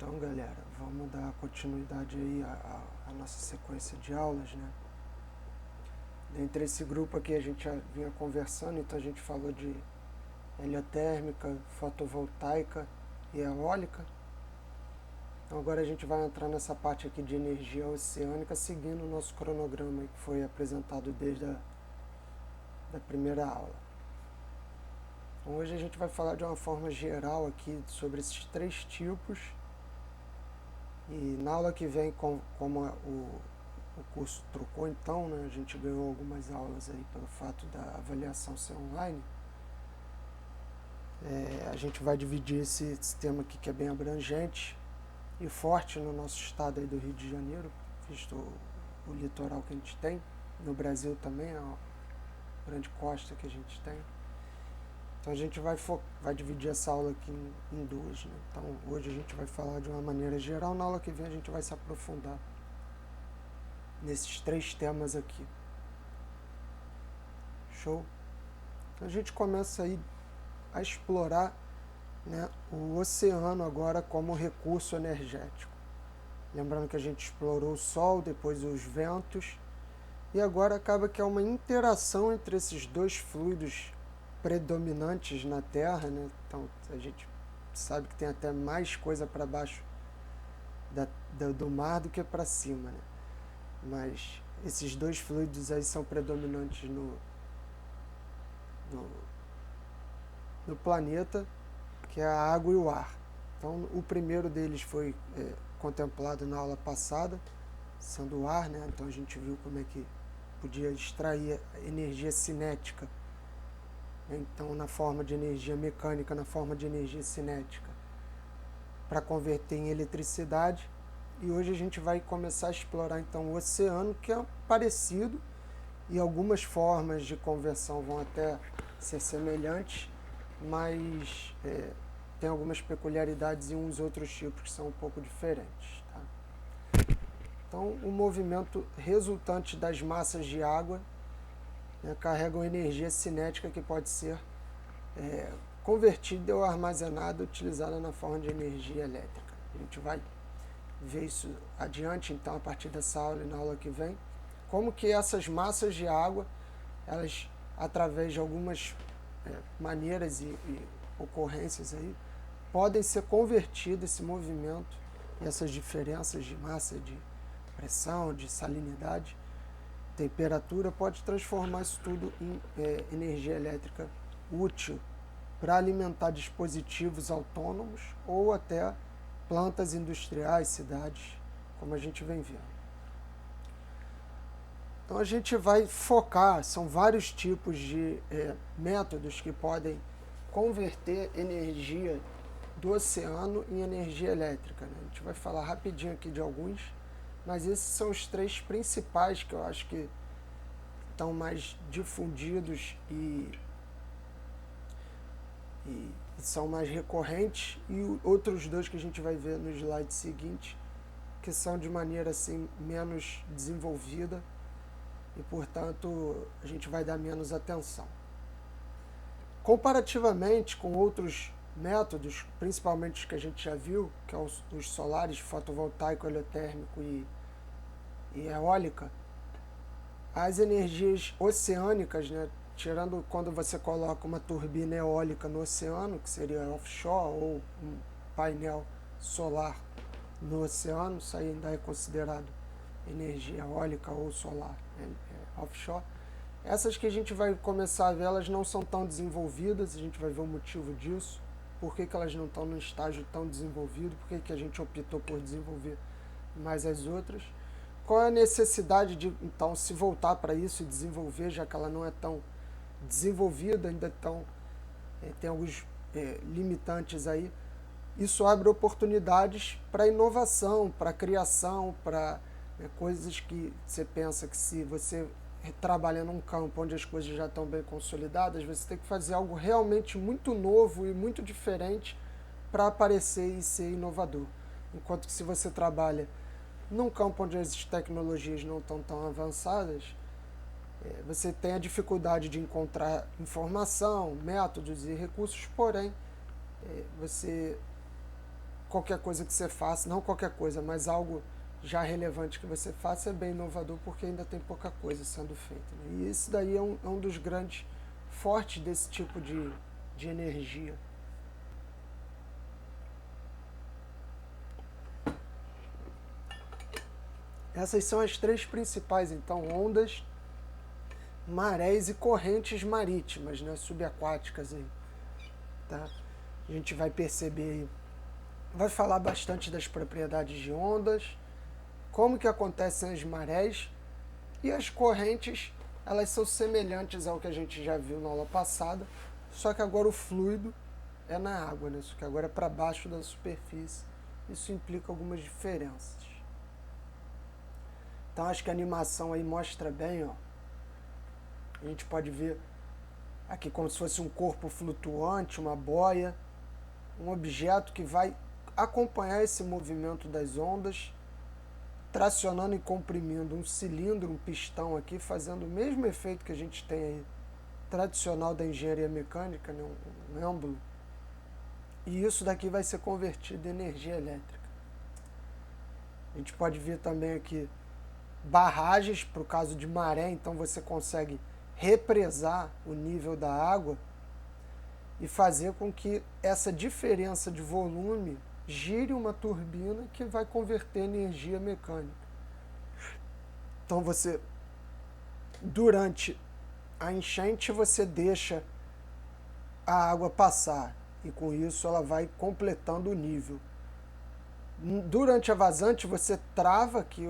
Então, galera, vamos dar continuidade aí à nossa sequência de aulas, né? Dentre esse grupo aqui a gente já vinha conversando, então a gente falou de heliotérmica, fotovoltaica e eólica. Então agora a gente vai entrar nessa parte aqui de energia oceânica, seguindo o nosso cronograma que foi apresentado desde a primeira aula. Então hoje a gente vai falar de uma forma geral aqui sobre esses três tipos. E na aula que vem, como o curso trocou, então, né, a gente ganhou algumas aulas aí pelo fato da avaliação ser online. A gente vai dividir esse tema aqui que é bem abrangente e forte no nosso estado aí do Rio de Janeiro, visto o litoral que a gente tem, no Brasil também, a grande costa que a gente tem. Então a gente vai dividir essa aula aqui em duas, né? Então hoje a gente vai falar de uma maneira geral, na aula que vem a gente vai se aprofundar nesses três temas aqui. Show? Então a gente começa aí a explorar, né, o oceano agora como recurso energético. Lembrando que a gente explorou o Sol, depois os ventos, e agora acaba que é uma interação entre esses dois fluidos predominantes na Terra, né? Então a gente sabe que tem até mais coisa para baixo do mar do que para cima, né? Mas esses dois fluidos aí são predominantes no planeta, que é a água e o ar. Então o primeiro deles foi contemplado na aula passada, sendo o ar, né? Então a gente viu como é que podia extrair energia cinética, então na forma de energia mecânica, na forma de energia cinética, para converter em eletricidade. E hoje a gente vai começar a explorar então o oceano, que é parecido, e algumas formas de conversão vão até ser semelhantes, mas tem algumas peculiaridades e uns outros tipos que são um pouco diferentes. Tá? Então o movimento resultante das massas de água, né, carregam energia cinética que pode ser convertida ou armazenada, utilizada na forma de energia elétrica. A gente vai ver isso adiante, então, a partir dessa aula e na aula que vem, como que essas massas de água, elas, através de algumas maneiras e ocorrências aí, podem ser convertidas, esse movimento e essas diferenças de massa, de pressão, de salinidade, temperatura, pode transformar isso tudo em energia elétrica útil para alimentar dispositivos autônomos ou até plantas industriais, cidades, como a gente vem vendo. Então a gente vai focar, são vários tipos de métodos que podem converter energia do oceano em energia elétrica, né? A gente vai falar rapidinho aqui de alguns, mas esses são os três principais que eu acho que estão mais difundidos e são mais recorrentes, e outros dois que a gente vai ver no slide seguinte, que são de maneira assim menos desenvolvida e, portanto, a gente vai dar menos atenção. Comparativamente com outros métodos, principalmente os que a gente já viu, que são os solares, fotovoltaico, heliotérmico e eólica, as energias oceânicas, né, tirando quando você coloca uma turbina eólica no oceano, que seria offshore, ou um painel solar no oceano, isso aí ainda é considerado energia eólica ou solar offshore. Essas que a gente vai começar a ver, elas não são tão desenvolvidas, a gente vai ver o motivo disso, por que elas não estão num estágio tão desenvolvido, por que a gente optou por desenvolver mais as outras. Qual é a necessidade de, então, se voltar para isso e desenvolver, já que ela não é tão desenvolvida, ainda tem alguns limitantes aí. Isso abre oportunidades para inovação, para criação, para coisas que você pensa que se você trabalha num campo onde as coisas já estão bem consolidadas, você tem que fazer algo realmente muito novo e muito diferente para aparecer e ser inovador. Enquanto que se você trabalha num campo onde as tecnologias não estão tão avançadas, você tem a dificuldade de encontrar informação, métodos e recursos, porém, você qualquer coisa que você faça, não qualquer coisa, mas algo já relevante que você faça é bem inovador porque ainda tem pouca coisa sendo feita. Né? E isso daí é um dos grandes fortes desse tipo de energia. Essas são as três principais, então, ondas, marés e correntes marítimas, né, subaquáticas aí, tá? A gente vai perceber aí, vai falar bastante das propriedades de ondas, como que acontecem as marés e as correntes, elas são semelhantes ao que a gente já viu na aula passada, só que agora o fluido é na água, né? Só que agora é para baixo da superfície. Isso implica algumas diferenças. Então acho que a animação aí mostra bem, ó. A gente pode ver aqui como se fosse um corpo flutuante, uma boia, um objeto que vai acompanhar esse movimento das ondas, tracionando e comprimindo um cilindro, um pistão aqui, fazendo o mesmo efeito que a gente tem aí, tradicional da engenharia mecânica, né? Um êmbolo. E isso daqui vai ser convertido em energia elétrica. A gente pode ver também aqui barragens para o caso de maré, então você consegue represar o nível da água e fazer com que essa diferença de volume gire uma turbina que vai converter energia mecânica. Então você, durante a enchente, você deixa a água passar e com isso ela vai completando o nível. Durante a vazante você trava aqui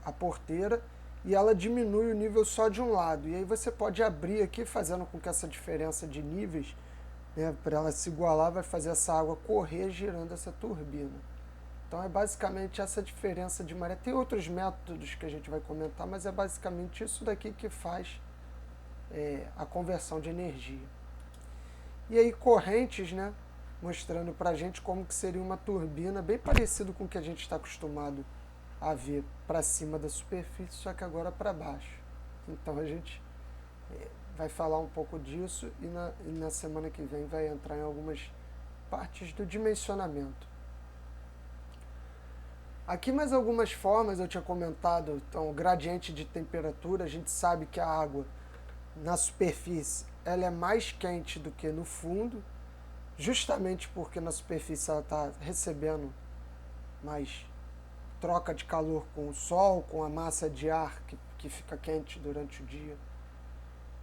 a porteira e ela diminui o nível só de um lado. E aí você pode abrir aqui, fazendo com que essa diferença de níveis, né, para ela se igualar, vai fazer essa água correr girando essa turbina. Então é basicamente essa diferença de maré. Tem outros métodos que a gente vai comentar, mas é basicamente isso daqui que faz a conversão de energia. E aí correntes, né, mostrando para a gente como que seria uma turbina, bem parecido com o que a gente está acostumado a ver para cima da superfície, só que agora para baixo. Então a gente vai falar um pouco disso e na semana que vem vai entrar em algumas partes do dimensionamento. Aqui mais algumas formas eu tinha comentado, então o gradiente de temperatura, a gente sabe que a água na superfície ela é mais quente do que no fundo, justamente porque na superfície ela está recebendo mais troca de calor com o sol, com a massa de ar que fica quente durante o dia.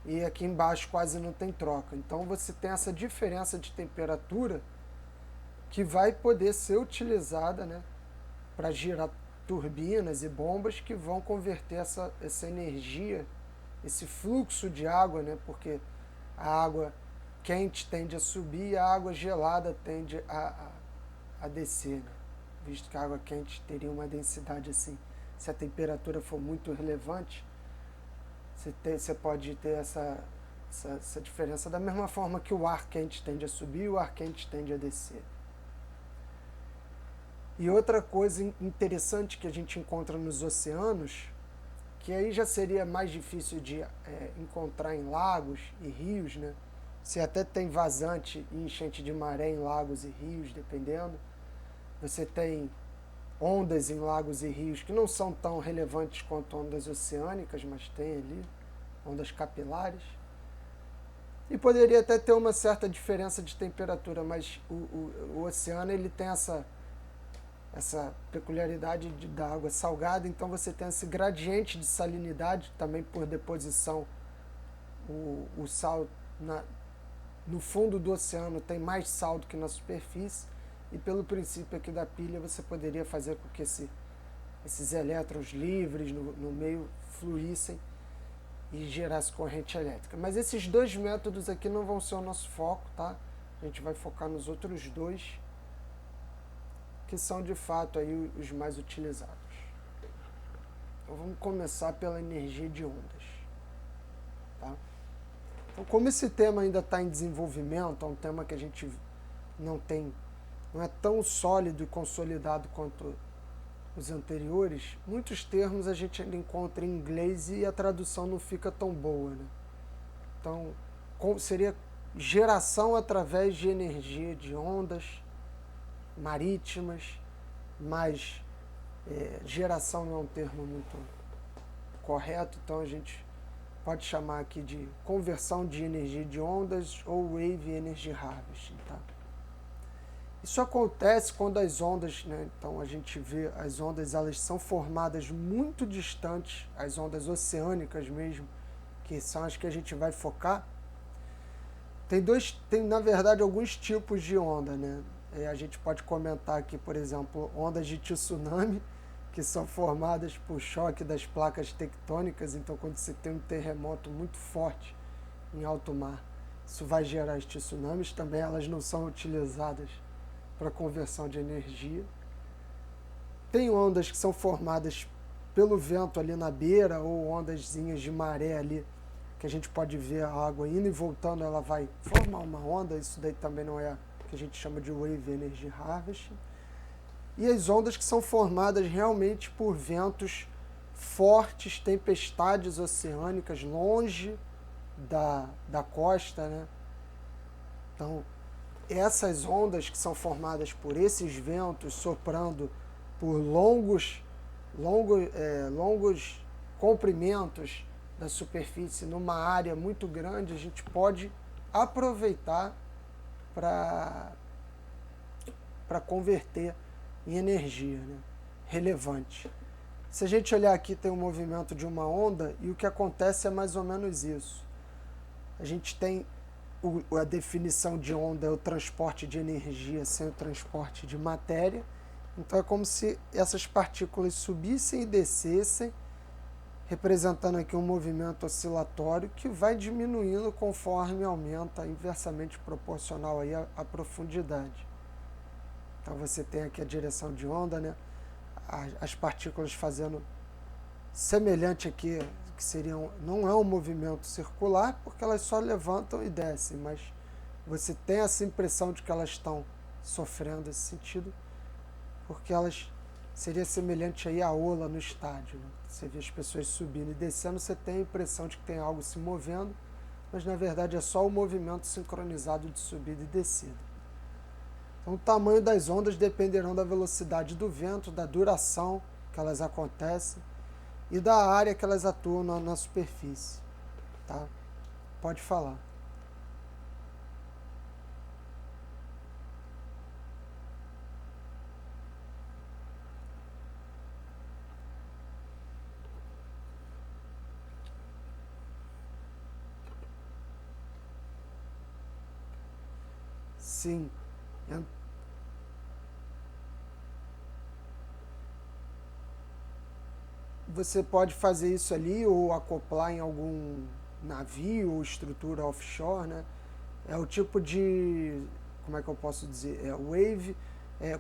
E aqui embaixo quase não tem troca. Então você tem essa diferença de temperatura que vai poder ser utilizada, né, para girar turbinas e bombas que vão converter essa energia, esse fluxo de água, né, porque a água quente tende a subir e a água gelada tende a descer, né? Visto que a água quente teria uma densidade assim, se a temperatura for muito relevante, você pode ter essa diferença da mesma forma que o ar quente tende a subir e o ar quente tende a descer. E outra coisa interessante que a gente encontra nos oceanos, que aí já seria mais difícil de encontrar em lagos e rios, né? Você até tem vazante e enchente de maré em lagos e rios, dependendo. Você tem ondas em lagos e rios que não são tão relevantes quanto ondas oceânicas, mas tem ali ondas capilares. E poderia até ter uma certa diferença de temperatura, mas o oceano ele tem essa peculiaridade da água salgada, então você tem esse gradiente de salinidade, também por deposição. O sal no fundo do oceano tem mais sal do que na superfície, e pelo princípio aqui da pilha você poderia fazer com que esses elétrons livres no meio fluíssem e gerasse corrente elétrica. Mas esses dois métodos aqui não vão ser o nosso foco, tá? A gente vai focar nos outros dois, que são de fato aí os mais utilizados. Então vamos começar pela energia de ondas. Tá? Então, como esse tema ainda está em desenvolvimento, é um tema que a gente não é tão sólido e consolidado quanto os anteriores, muitos termos a gente ainda encontra em inglês e a tradução não fica tão boa, né? Então, seria geração através de energia de ondas, marítimas, mas geração não é um termo muito correto, então a gente pode chamar aqui de conversão de energia de ondas ou Wave Energy Harvesting. Tá? Isso acontece quando as ondas, né, então a gente vê as ondas, elas são formadas muito distantes, as ondas oceânicas mesmo, que são as que a gente vai focar. Tem na verdade alguns tipos de onda, né? A gente pode comentar aqui, por exemplo, ondas de tsunami, que são formadas por choque das placas tectônicas. Então, quando você tem um terremoto muito forte em alto mar, isso vai gerar tsunamis. Também elas não são utilizadas para conversão de energia. Tem ondas que são formadas pelo vento ali na beira, ou ondazinhas de maré ali, que a gente pode ver a água indo e voltando, ela vai formar uma onda. Isso daí também não é o que a gente chama de Wave Energy Harvesting. E as ondas que são formadas realmente por ventos fortes, tempestades oceânicas longe da costa, né? Então, essas ondas que são formadas por esses ventos soprando por longos comprimentos da superfície numa área muito grande, a gente pode aproveitar para converter em energia, né, relevante. Se a gente olhar aqui, tem um movimento de uma onda e o que acontece é mais ou menos isso. A gente tem a definição de onda, é o transporte de energia sem o transporte de matéria. Então é como se essas partículas subissem e descessem, representando aqui um movimento oscilatório que vai diminuindo conforme aumenta, inversamente proporcional aí à profundidade. Então você tem aqui a direção de onda, né? As partículas fazendo semelhante aqui, que seriam, não é um movimento circular, porque elas só levantam e descem, mas você tem essa impressão de que elas estão sofrendo esse sentido, porque elas seria semelhante aí à ola no estádio, né? Você vê as pessoas subindo e descendo, você tem a impressão de que tem algo se movendo, mas na verdade é só o movimento sincronizado de subida e descida. Então, o tamanho das ondas dependerão da velocidade do vento, da duração que elas acontecem e da área que elas atuam na superfície. Tá? Pode falar. Sim. Você pode fazer isso ali ou acoplar em algum navio ou estrutura offshore, né? É o tipo de, como é que eu posso dizer? Wave,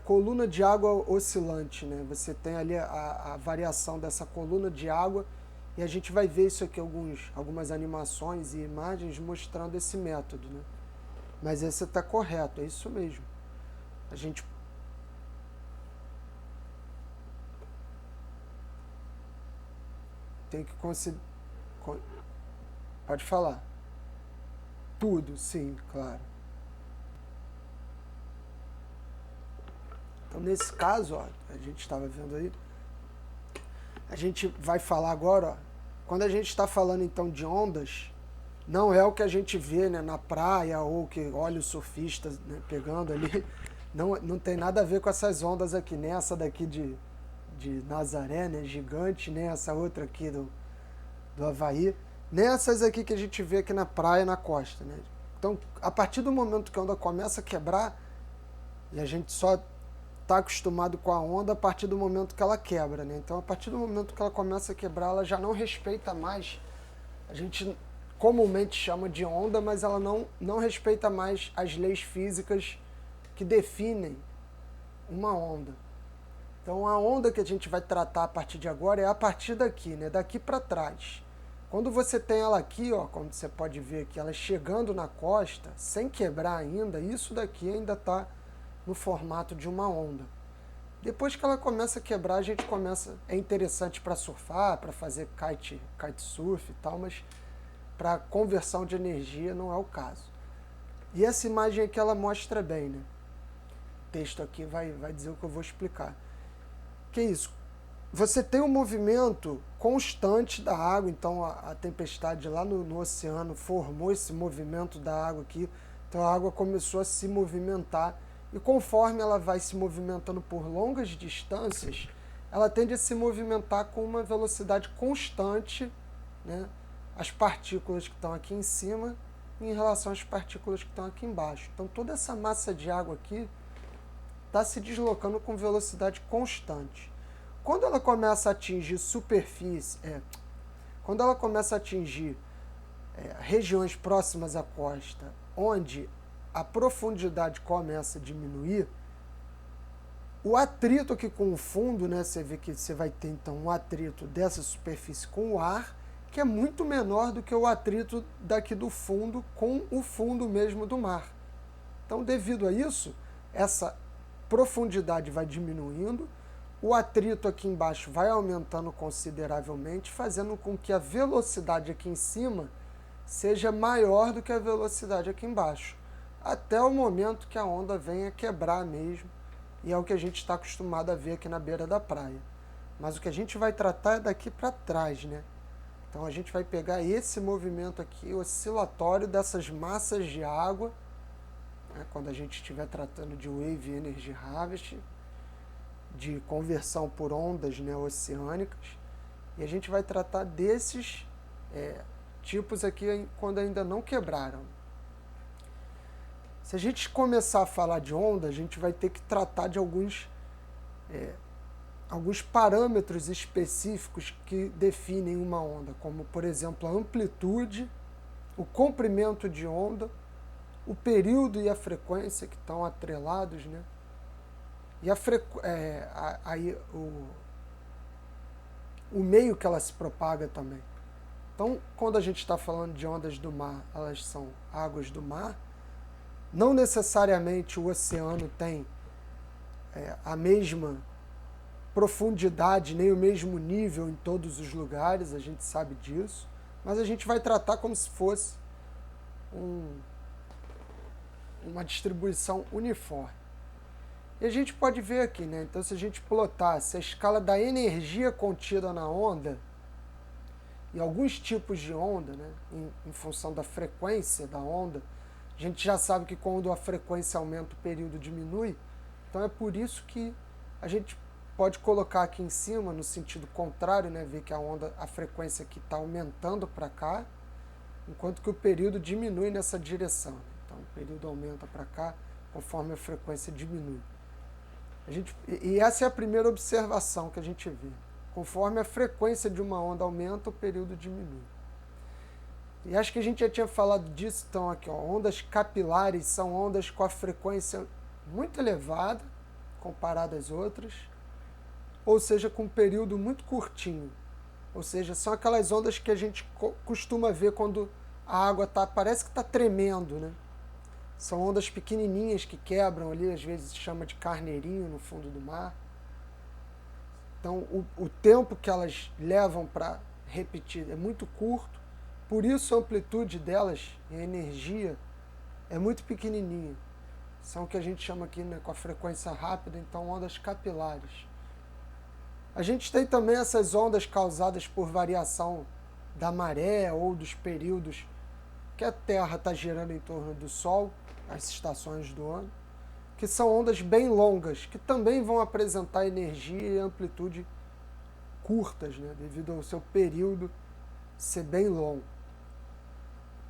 coluna de água oscilante, né? Você tem ali a variação dessa coluna de água e a gente vai ver isso aqui, algumas animações e imagens mostrando esse método, né? Mas esse está correto, é isso mesmo. A gente tem que considerar. Pode falar. Tudo, sim, claro. Então, nesse caso, ó, a gente estava vendo aí, a gente vai falar agora, ó, quando a gente está falando então de ondas, não é o que a gente vê, né, na praia ou que olha os surfistas, né, pegando ali. Não tem nada a ver com essas ondas aqui, nem essa daqui de Nazaré, né, gigante, nem essa outra aqui do Havaí, nem essas aqui que a gente vê aqui na praia, na costa, né? Então, a partir do momento que a onda começa a quebrar, e a gente só está acostumado com a onda a partir do momento que ela quebra, né? Então, a partir do momento que ela começa a quebrar, ela já não respeita mais, a gente comumente chama de onda, mas ela não respeita mais as leis físicas que definem uma onda. Então, a onda que a gente vai tratar a partir de agora é a partir daqui, né? Daqui para trás. Quando você tem ela aqui, ó, como você pode ver aqui, ela chegando na costa, sem quebrar ainda, isso daqui ainda está no formato de uma onda. Depois que ela começa a quebrar, a gente começa... É interessante para surfar, para fazer kitesurf e tal, mas para conversão de energia não é o caso. E essa imagem aqui ela mostra bem, né? texto aqui vai dizer o que eu vou explicar. Que é isso? Você tem um movimento constante da água, então a tempestade lá no oceano formou esse movimento da água aqui, então a água começou a se movimentar, e conforme ela vai se movimentando por longas distâncias, ela tende a se movimentar com uma velocidade constante, né, as partículas que estão aqui em cima em relação às partículas que estão aqui embaixo. Então toda essa massa de água aqui está se deslocando com velocidade constante. Quando ela começa a atingir quando ela começa a atingir regiões próximas à costa, onde a profundidade começa a diminuir, o atrito aqui com o fundo, né, você vê que você vai ter então um atrito dessa superfície com o ar, que é muito menor do que o atrito daqui do fundo com o fundo mesmo do mar. Então, devido a isso, essa profundidade vai diminuindo, o atrito aqui embaixo vai aumentando consideravelmente, fazendo com que a velocidade aqui em cima seja maior do que a velocidade aqui embaixo, até o momento que a onda venha quebrar mesmo, e é o que a gente está acostumado a ver aqui na beira da praia. Mas o que a gente vai tratar é daqui para trás, né? Então a gente vai pegar esse movimento aqui oscilatório dessas massas de água, né, quando a gente estiver tratando de Wave Energy Harvest, de conversão por ondas, né, oceânicas, e a gente vai tratar desses tipos aqui quando ainda não quebraram. Se a gente começar a falar de onda, a gente vai ter que tratar de alguns parâmetros específicos que definem uma onda, como, por exemplo, a amplitude, o comprimento de onda, o período e a frequência, que estão atrelados, né? E o meio que ela se propaga também. Então, quando a gente está falando de ondas do mar, elas são águas do mar. Não necessariamente o oceano tem a mesma profundidade, nem o mesmo nível em todos os lugares, a gente sabe disso, mas a gente vai tratar como se fosse uma distribuição uniforme. E a gente pode ver aqui, né? Então, se a gente plotasse a escala da energia contida na onda, e alguns tipos de onda, né, em função da frequência da onda, a gente já sabe que quando a frequência aumenta, o período diminui. Então é por isso que a gente pode colocar aqui em cima, no sentido contrário, né, ver que a frequência aqui está aumentando para cá, enquanto que o período diminui nessa direção. Então o período aumenta para cá, conforme a frequência diminui. E essa é a primeira observação que a gente vê. Conforme a frequência de uma onda aumenta, o período diminui. E acho que a gente já tinha falado disso, então aqui, ó, ondas capilares são ondas com a frequência muito elevada, comparada às outras, ou seja, com um período muito curtinho. Ou seja, são aquelas ondas que a gente costuma ver quando a água parece que está tremendo, né? São ondas pequenininhas que quebram ali, às vezes se chama de carneirinho no fundo do mar. Então, o tempo que elas levam para repetir é muito curto, por isso a amplitude delas, a energia, é muito pequenininha. São o que a gente chama aqui, né, com a frequência rápida, então ondas capilares. A gente tem também essas ondas causadas por variação da maré ou dos períodos que a Terra está girando em torno do Sol, as estações do ano, que são ondas bem longas, que também vão apresentar energia e amplitude curtas, né, devido ao seu período ser bem longo.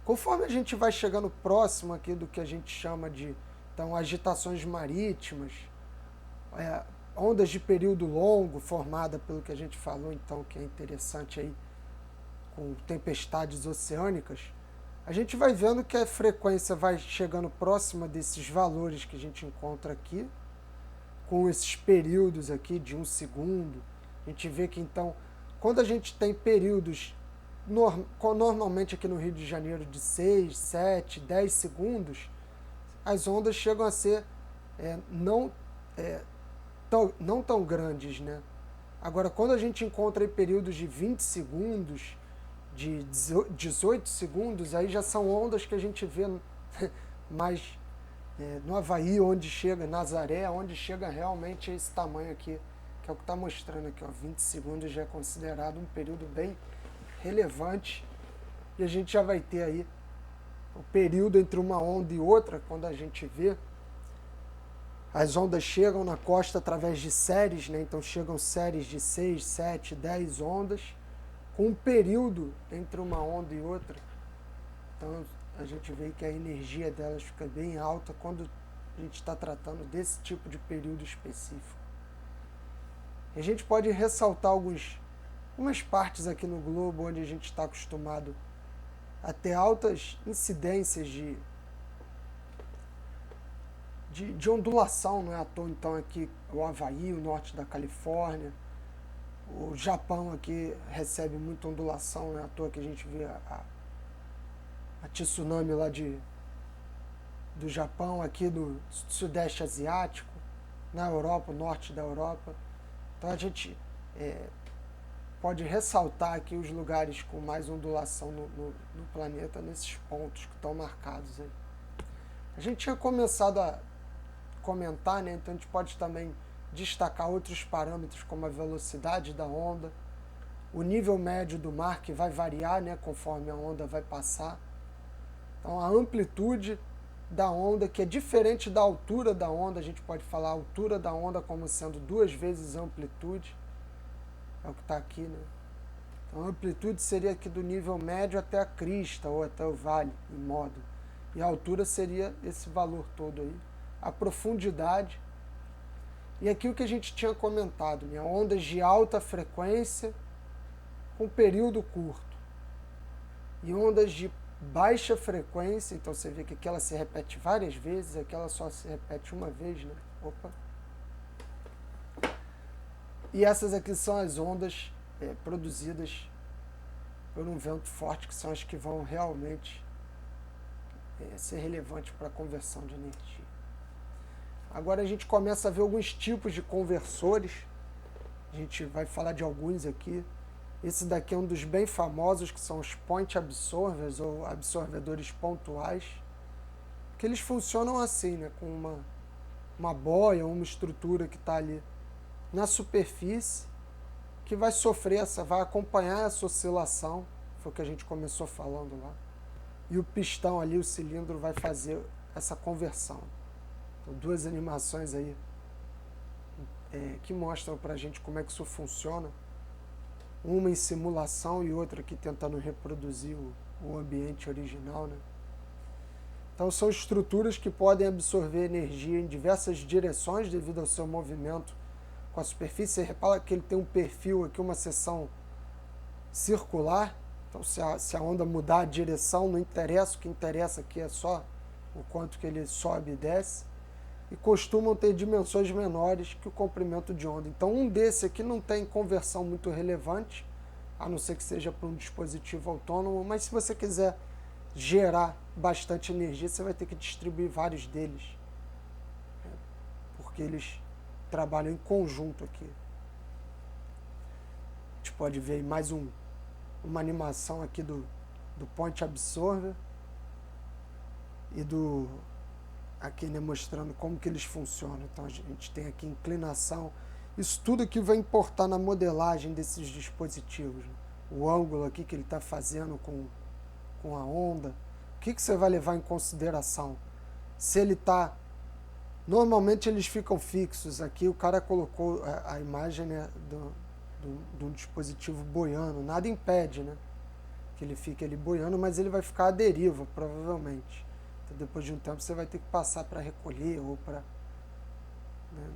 Conforme a gente vai chegando próximo aqui do que a gente chama de então, agitações marítimas, ondas de período longo formada pelo que a gente falou, então, que é interessante aí, com tempestades oceânicas, a gente vai vendo que a frequência vai chegando próxima desses valores que a gente encontra aqui, com esses períodos aqui de 1 segundo. A gente vê que, então, quando a gente tem períodos, normalmente aqui no Rio de Janeiro, de 6, 7, 10 segundos, as ondas chegam a ser não tão grandes, né? Agora, quando a gente encontra aí períodos de 20 segundos, de 18 segundos, aí já são ondas que a gente vê mais no Havaí, onde chega, Nazaré, onde chega realmente esse tamanho aqui, que é o que está mostrando aqui, ó, 20 segundos já é considerado um período bem relevante, e a gente já vai ter aí o período entre uma onda e outra, quando a gente vê, as ondas chegam na costa através de séries, né? Então chegam séries de 6, 7, 10 ondas, com um período entre uma onda e outra. Então a gente vê que a energia delas fica bem alta quando a gente está tratando desse tipo de período específico. E a gente pode ressaltar algumas partes aqui no globo onde a gente está acostumado a ter altas incidências de ondulação, não é à toa. Então aqui o Havaí, o norte da Califórnia, o Japão aqui recebe muita ondulação, não é à toa que a gente vê a tsunami lá do Japão, aqui do sudeste asiático, na Europa, o norte da Europa. Então a gente pode ressaltar aqui os lugares com mais ondulação no planeta, nesses pontos que estão marcados aí. A gente tinha começado a comentar, né? Então a gente pode também destacar outros parâmetros, como a velocidade da onda, o nível médio do mar, que vai variar, né, conforme a onda vai passar. Então a amplitude da onda, que é diferente da altura da onda, a gente pode falar a altura da onda como sendo 2 vezes a amplitude, é o que está aqui, né? Então a amplitude seria aqui do nível médio até a crista, ou até o vale, em módulo. E a altura seria esse valor todo aí. A profundidade, e aqui o que a gente tinha comentado, né? Ondas de alta frequência com período curto, e ondas de baixa frequência, então você vê que aqui ela se repete várias vezes, aqui ela só se repete uma vez, né? Opa! E essas aqui são as ondas produzidas por um vento forte, que são as que vão realmente ser relevantes para a conversão de energia. Agora a gente começa a ver alguns tipos de conversores. A gente vai falar de alguns aqui. Esse daqui é um dos bem famosos, que são os point absorbers, ou absorvedores pontuais, que eles funcionam assim, né? Com uma boia, uma estrutura que está ali na superfície, que vai vai acompanhar essa oscilação, foi o que a gente começou falando lá. E o pistão ali, o cilindro, vai fazer essa conversão. Então, 2 animações aí que mostram para a gente como é que isso funciona. Uma em simulação e outra aqui tentando reproduzir o ambiente original, né? Então são estruturas que podem absorver energia em diversas direções devido ao seu movimento com a superfície. Você repara que ele tem um perfil aqui, uma seção circular. Então se a onda mudar a direção, não interessa, o que interessa aqui é só o quanto que ele sobe e desce. E costumam ter dimensões menores que o comprimento de onda. Então um desse aqui não tem conversão muito relevante, a não ser que seja para um dispositivo autônomo, mas se você quiser gerar bastante energia, você vai ter que distribuir vários deles, né? Porque eles trabalham em conjunto aqui. A gente pode ver mais uma animação aqui do point absorber e aqui, né, mostrando como que eles funcionam. Então a gente tem aqui inclinação. Isso tudo aqui vai importar na modelagem desses dispositivos, né? O ângulo aqui que ele está fazendo com a onda. O que você vai levar em consideração? Se ele está... Normalmente eles ficam fixos. Aqui o cara colocou a imagem, né, de um dispositivo boiando. Nada impede, né, que ele fique ali boiando, mas ele vai ficar à deriva, provavelmente. Então, depois de um tempo você vai ter que passar para recolher ou para... né,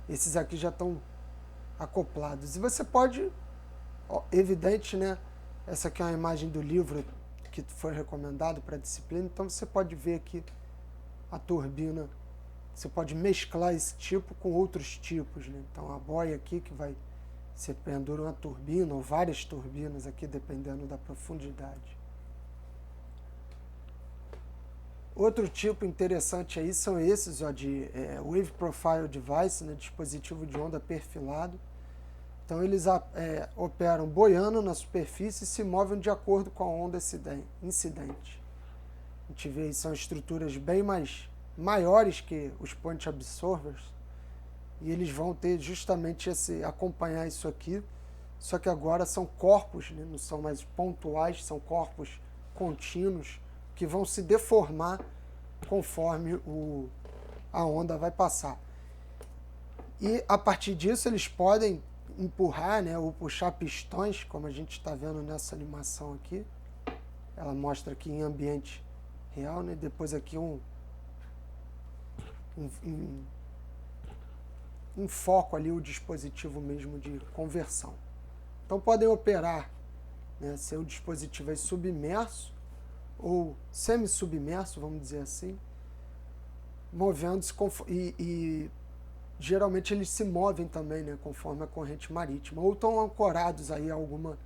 esses aqui já estão acoplados. E você pode, evidente, né? Essa aqui é uma imagem do livro que foi recomendado para a disciplina. Então você pode ver aqui a turbina. Você pode mesclar esse tipo com outros tipos, né? Então a boia aqui que você pendura uma turbina ou várias turbinas aqui, dependendo da profundidade. Outro tipo interessante aí são esses, ó, de Wave Profile Device, né, dispositivo de onda perfilado. Então eles operam boiando na superfície e se movem de acordo com a onda incidente. gente vê aí, são estruturas bem maiores que os point absorbers, e eles vão ter justamente acompanhar isso aqui, só que agora são corpos, né? Não são mais pontuais, são corpos contínuos que vão se deformar conforme a onda vai passar. E a partir disso eles podem empurrar, né, ou puxar pistões, como a gente está vendo nessa animação aqui. Ela mostra aqui em ambiente real, né? Depois aqui um foco ali, o dispositivo mesmo de conversão. Então podem operar, né, seu dispositivo aí submerso ou semi-submerso, vamos dizer assim, movendo-se e geralmente eles se movem também, né, conforme a corrente marítima, ou estão ancorados aí a alguma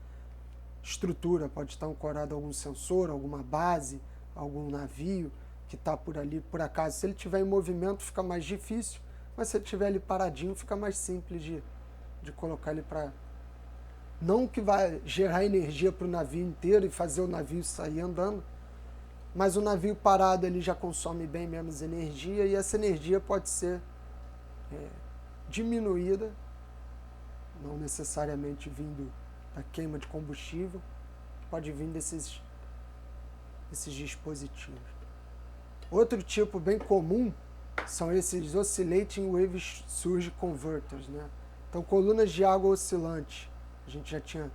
estrutura, pode estar ancorado a algum sensor, alguma base, algum navio que está por ali, por acaso. Se ele estiver em movimento fica mais difícil, mas se ele estiver ali paradinho fica mais simples de colocar ele para... Não que vai gerar energia para o navio inteiro e fazer o navio sair andando, mas o navio parado ele já consome bem menos energia e essa energia pode ser diminuída, não necessariamente vindo da queima de combustível, pode vir desses dispositivos. Outro tipo bem comum são esses Oscillating Wave Surge Converters, né? Então, colunas de água oscilante, a gente já tinha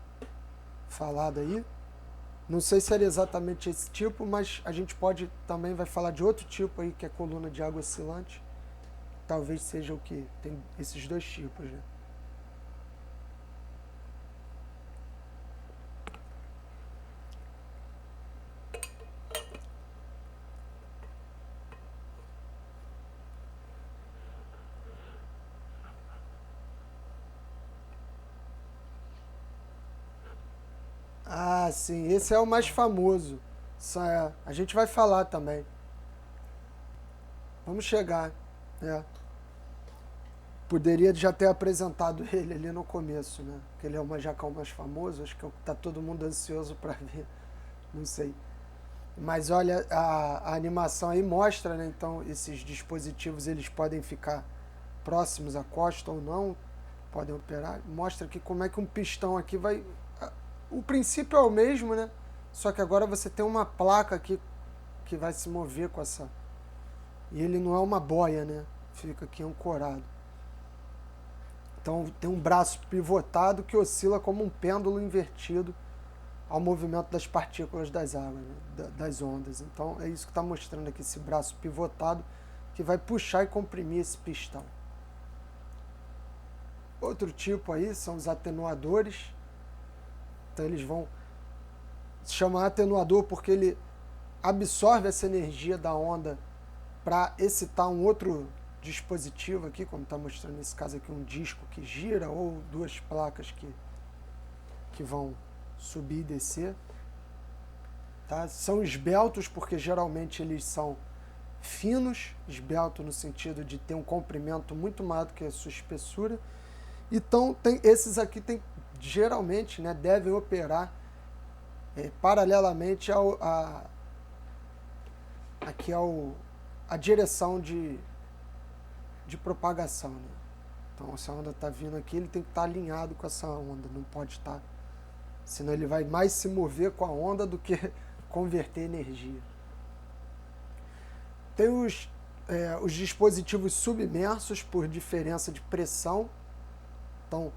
falado aí. Não sei se era exatamente esse tipo, mas a gente também vai falar de outro tipo aí, que é coluna de água oscilante. Talvez seja o que? Tem esses dois tipos, né? Ah, sim, esse é o mais famoso. A gente vai falar também. Vamos chegar, né? Poderia já ter apresentado ele ali no começo, né? Porque ele é o manjacão mais famoso, acho que é o que está todo mundo ansioso para ver, não sei. Mas olha, a animação aí mostra, né? Então, esses dispositivos eles podem ficar próximos à costa ou não, podem operar. Mostra aqui como é que um pistão aqui vai... O princípio é o mesmo, né? Só que agora você tem uma placa aqui que vai se mover com essa... E ele não é uma boia, né? Fica aqui ancorado. Então tem um braço pivotado que oscila como um pêndulo invertido ao movimento das partículas das águas, né? Das ondas. Então é isso que está mostrando aqui, esse braço pivotado que vai puxar e comprimir esse pistão. Outro tipo aí são os atenuadores. Então eles vão se chamar atenuador porque ele absorve essa energia da onda para excitar um outro dispositivo aqui, como está mostrando nesse caso aqui, um disco que gira ou duas placas que vão subir e descer. Tá? São esbeltos porque geralmente eles são finos, esbelto no sentido de ter um comprimento muito maior do que a sua espessura. Então esses aqui geralmente, né, devem operar paralelamente a direção de propagação, né? Então, se a onda está vindo aqui, ele tem que estar alinhado com essa onda, não pode estar... Senão ele vai mais se mover com a onda do que converter energia. Tem os dispositivos submersos por diferença de pressão. Então,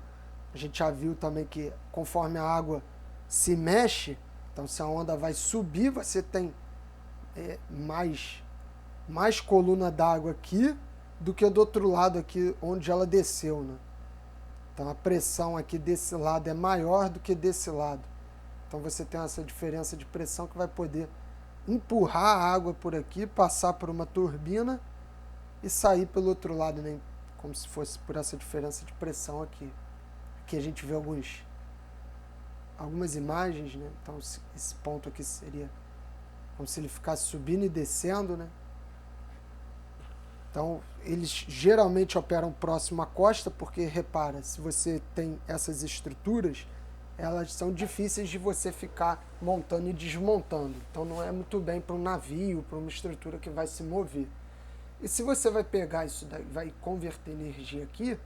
a gente já viu também que conforme a água se mexe, então se a onda vai subir, você tem mais coluna d'água aqui do que do outro lado aqui onde ela desceu, né? Então a pressão aqui desse lado é maior do que desse lado. Então você tem essa diferença de pressão que vai poder empurrar a água por aqui, passar por uma turbina e sair pelo outro lado, né? Como se fosse por essa diferença de pressão aqui. Aqui a gente vê algumas imagens, né? Então esse ponto aqui seria como se ele ficasse subindo e descendo, né? Então, eles geralmente operam próximo à costa, porque, repara, se você tem essas estruturas, elas são difíceis de você ficar montando e desmontando. Então não é muito bem para um navio, para uma estrutura que vai se mover. E se você vai pegar isso daí, vai converter energia aqui,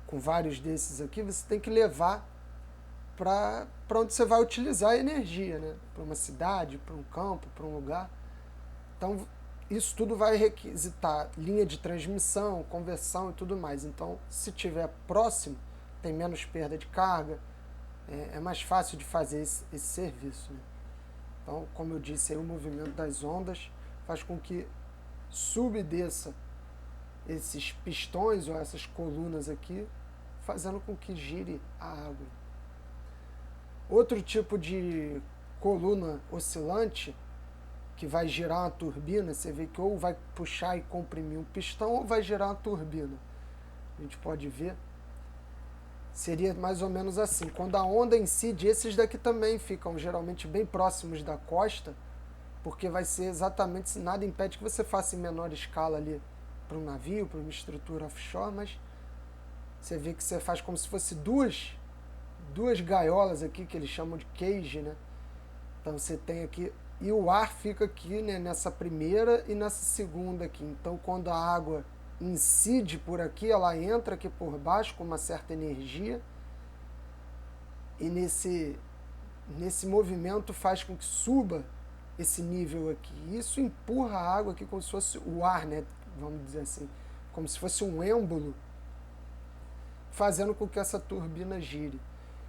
com vários desses aqui, você tem que levar para onde você vai utilizar a energia, né? Para uma cidade, para um campo, para um lugar. Então isso tudo vai requisitar linha de transmissão, conversão e tudo mais. Então, se estiver próximo, tem menos perda de carga, é mais fácil de fazer esse serviço, né? Então, como eu disse, aí, o movimento das ondas faz com que suba e desça esses pistões ou essas colunas aqui, fazendo com que gire a água. Outro tipo de coluna oscilante que vai girar uma turbina, você vê que ou vai puxar e comprimir um pistão ou vai girar uma turbina. A gente pode ver. Seria mais ou menos assim. Quando a onda incide, esses daqui também ficam geralmente bem próximos da costa, porque vai ser exatamente, nada impede que você faça em menor escala ali para um navio, para uma estrutura offshore, mas você vê que você faz como se fosse duas gaiolas aqui, que eles chamam de cage, né? Então você tem aqui, e o ar fica aqui, né, nessa primeira e nessa segunda aqui. Então quando a água incide por aqui, ela entra aqui por baixo com uma certa energia, e nesse movimento faz com que suba esse nível aqui. Isso empurra a água aqui como se fosse o ar, né, vamos dizer assim, como se fosse um êmbolo, fazendo com que essa turbina gire.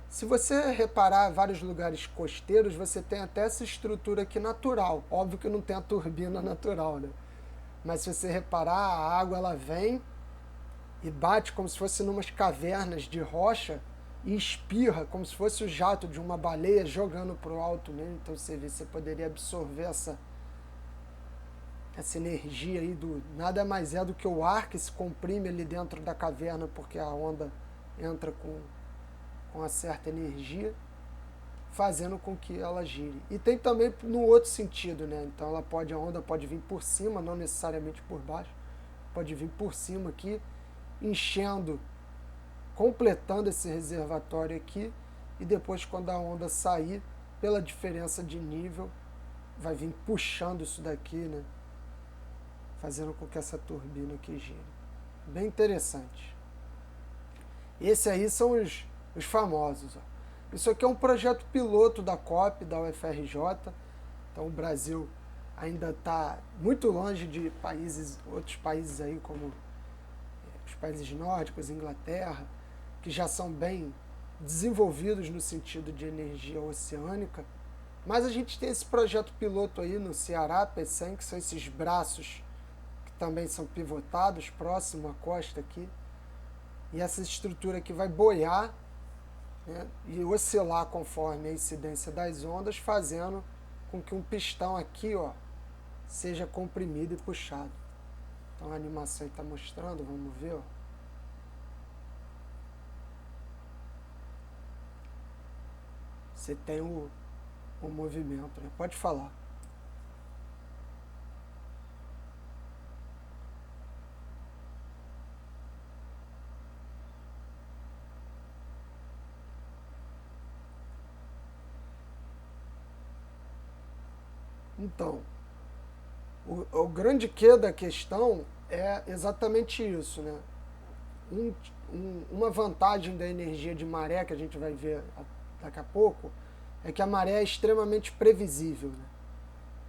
Se você reparar vários lugares costeiros, você tem até essa estrutura aqui natural. Óbvio que não tem a turbina natural, né? Mas se você reparar, a água ela vem e bate como se fosse numas cavernas de rocha e espirra como se fosse o jato de uma baleia jogando para o alto mesmo. Então você vê, você poderia absorver essa energia aí do nada mais é do que o ar que se comprime ali dentro da caverna, porque a onda entra com uma certa energia, fazendo com que ela gire. E tem também no outro sentido, né? Então a onda pode vir por cima, não necessariamente por baixo, pode vir por cima aqui, enchendo, completando esse reservatório aqui, e depois quando a onda sair, pela diferença de nível, vai vir puxando isso daqui, né? Fazendo com que essa turbina aqui gire. Bem interessante. Esse aí são os famosos. Ó. Isso aqui é um projeto piloto da COP, da UFRJ. Então o Brasil ainda está muito longe de outros países aí, como os países nórdicos, Inglaterra, que já são bem desenvolvidos no sentido de energia oceânica. Mas a gente tem esse projeto piloto aí no Ceará, PECEM, que são esses braços que também são pivotados, próximo à costa aqui. E essa estrutura aqui vai boiar, né, e oscilar conforme a incidência das ondas, fazendo com que um pistão aqui, ó, seja comprimido e puxado. Então a animação está mostrando, vamos ver. Ó. Você tem o movimento, né? Pode falar. Então, o grande quê da questão é exatamente isso, né? Uma vantagem da energia de maré, que a gente vai ver daqui a pouco, é que a maré é extremamente previsível, né?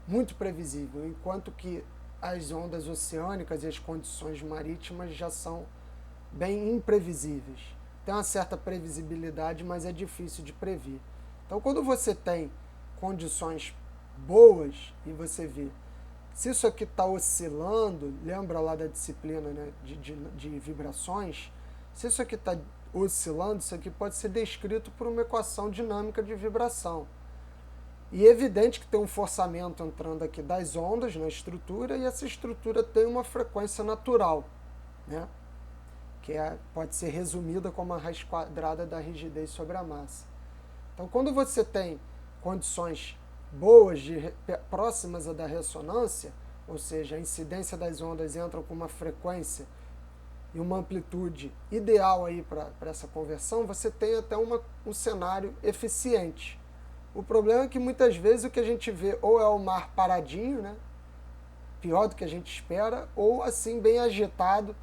Muito previsível, enquanto que as ondas oceânicas e as condições marítimas já são bem imprevisíveis. Tem uma certa previsibilidade, mas é difícil de prever. Então, quando você tem condições boas e você vê se isso aqui está oscilando, lembra lá da disciplina, né, de vibrações, se isso aqui está oscilando, isso aqui pode ser descrito por uma equação dinâmica de vibração. E é evidente que tem um forçamento entrando aqui das ondas na estrutura, e essa estrutura tem uma frequência natural, né, que pode ser resumida como a raiz quadrada da rigidez sobre a massa. Então, quando você tem condições boas, próximas à da ressonância, ou seja, a incidência das ondas entra com uma frequência e uma amplitude ideal aí para essa conversão, você tem até um cenário eficiente. O problema é que muitas vezes o que a gente vê ou é o mar paradinho, né, pior do que a gente espera, ou assim bem agitado,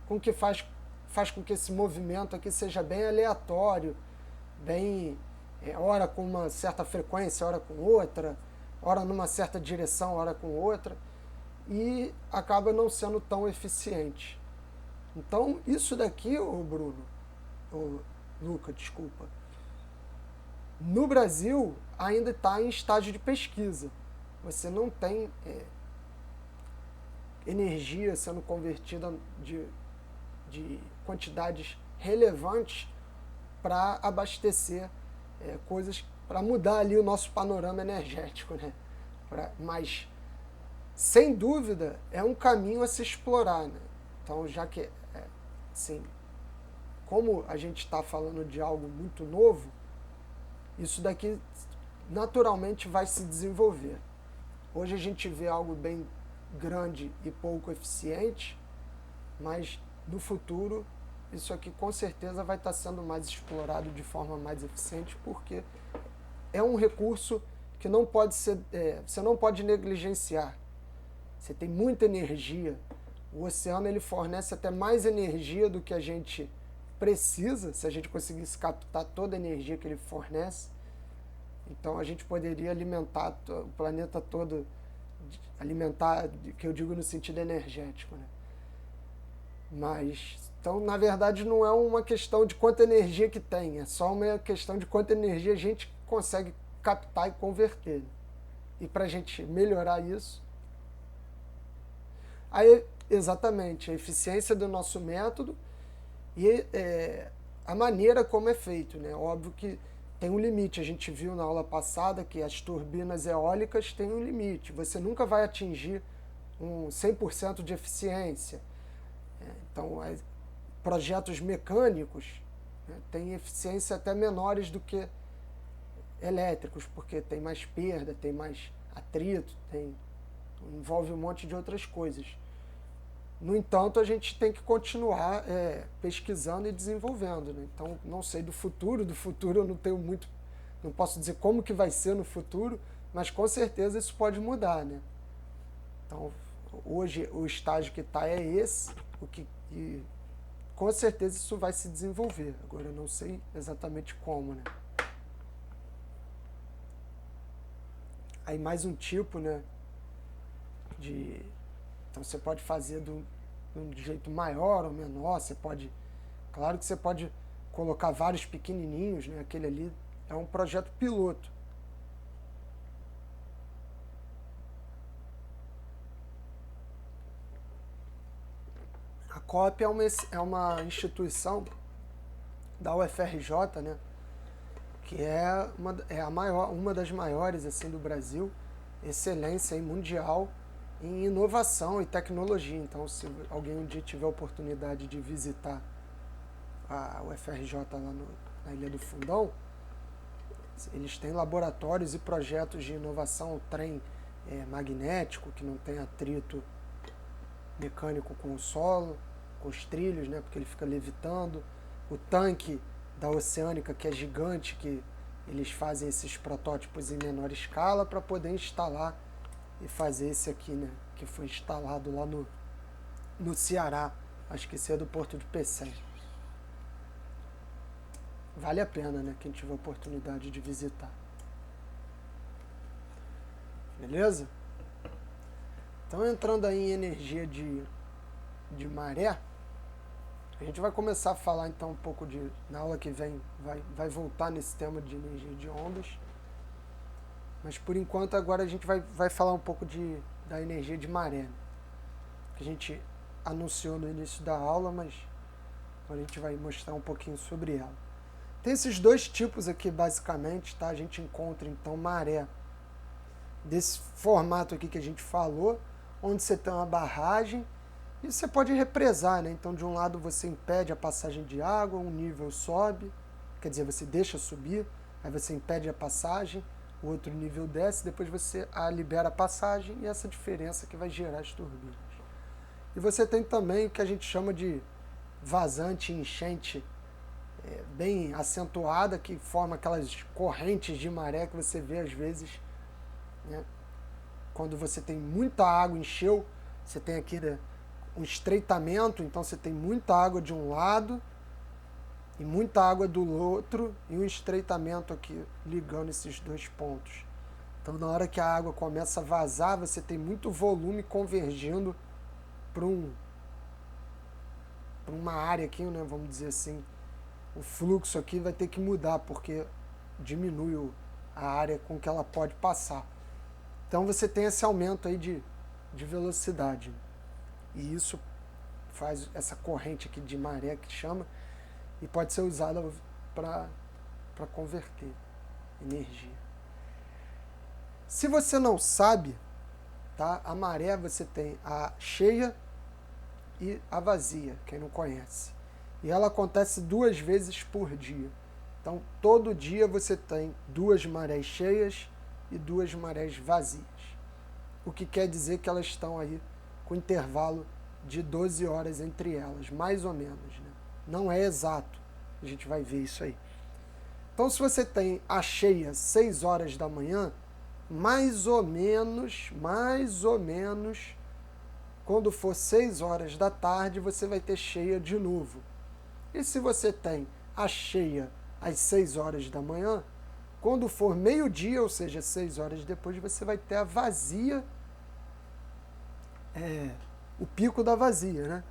com que faz com que esse movimento aqui seja bem aleatório, bem hora com uma certa frequência, hora com outra, hora numa certa direção, hora com outra, e acaba não sendo tão eficiente. Então, isso daqui, Luca, desculpa, no Brasil ainda está em estágio de pesquisa. Você não tem energia sendo convertida de quantidades relevantes para abastecer coisas, para mudar ali o nosso panorama energético, né? Mas, sem dúvida, é um caminho a se explorar, né? Então, já que, assim, como a gente está falando de algo muito novo, isso daqui naturalmente vai se desenvolver. Hoje a gente vê algo bem grande e pouco eficiente, mas no futuro isso aqui com certeza vai estar sendo mais explorado de forma mais eficiente, porque é um recurso que não pode ser, você não pode negligenciar. Você tem muita energia. O oceano ele fornece até mais energia do que a gente precisa, se a gente conseguisse captar toda a energia que ele fornece. Então a gente poderia alimentar o planeta todo, alimentar, que eu digo no sentido energético, né? Mas, então, na verdade, não é uma questão de quanta energia que tem, é só uma questão de quanta energia a gente consegue captar e converter. E para a gente melhorar isso, aí, exatamente, a eficiência do nosso método e a maneira como é feito, né? Óbvio que tem um limite, a gente viu na aula passada que as turbinas eólicas têm um limite, você nunca vai atingir um 100% de eficiência. Então, projetos mecânicos, né, têm eficiência até menores do que elétricos, porque tem mais perda, tem mais atrito, envolve um monte de outras coisas. No entanto, a gente tem que continuar pesquisando e desenvolvendo, né? Então, não sei do futuro eu não tenho muito, não posso dizer como que vai ser no futuro, mas com certeza isso pode mudar, né? Então, hoje o estágio que está é esse, e com certeza isso vai se desenvolver. Agora eu não sei exatamente como, né? Aí mais um tipo, né, então você pode fazer de um jeito maior ou menor, claro que você pode colocar vários pequenininhos, né? Aquele ali é um projeto piloto. A COP é uma instituição da UFRJ, né, que é uma das maiores assim, do Brasil, excelência aí, mundial em inovação e tecnologia. Então, se alguém um dia tiver a oportunidade de visitar a UFRJ lá na Ilha do Fundão, eles têm laboratórios e projetos de inovação, o trem magnético, que não tem atrito mecânico com o solo, com os trilhos, né, porque ele fica levitando, o tanque da Oceânica, que é gigante, que eles fazem esses protótipos em menor escala para poder instalar e fazer esse aqui, né, que foi instalado lá no Ceará, acho que esse é do Porto de Pecém. Vale a pena, né, quem tiver a oportunidade de visitar. Beleza? Então, entrando aí em energia de maré, a gente vai começar a falar então um pouco na aula que vem, vai voltar nesse tema de energia de ondas. Mas por enquanto agora a gente vai falar um pouco da energia de maré, que a gente anunciou no início da aula, mas agora a gente vai mostrar um pouquinho sobre ela. Tem esses dois tipos aqui basicamente, tá? A gente encontra então maré desse formato aqui que a gente falou, onde você tem uma barragem e você pode represar, né? Então de um lado você impede a passagem de água, um nível sobe, quer dizer, você deixa subir, aí você impede a passagem, o outro nível desce, depois você libera a passagem e essa diferença que vai gerar as turbinas. E você tem também o que a gente chama de vazante, enchente bem acentuada, que forma aquelas correntes de maré que você vê às vezes, né? Quando você tem muita água, encheu, você tem aqui um estreitamento, então você tem muita água de um lado e muita água do outro, e um estreitamento aqui ligando esses dois pontos. Então, na hora que a água começa a vazar, você tem muito volume convergindo para uma área aqui, né, vamos dizer assim. O fluxo aqui vai ter que mudar, porque diminui a área com que ela pode passar. Então, você tem esse aumento aí de velocidade. E isso faz essa corrente aqui de maré que chama, e pode ser usada para converter energia. Se você não sabe, tá? A maré você tem a cheia e a vazia, quem não conhece. E ela acontece 2 vezes por dia. Então, todo dia você tem 2 marés cheias e 2 marés vazias. O que quer dizer que elas estão aí com intervalo de 12 horas entre elas, mais ou menos, né? Não é exato, a gente vai ver isso aí. Então, se você tem a cheia 6 horas da manhã, mais ou menos, quando for 6 horas da tarde, você vai ter cheia de novo. E se você tem a cheia às 6 horas da manhã, quando for meio-dia, ou seja, 6 horas depois, você vai ter a vazia, o pico da vazia, né?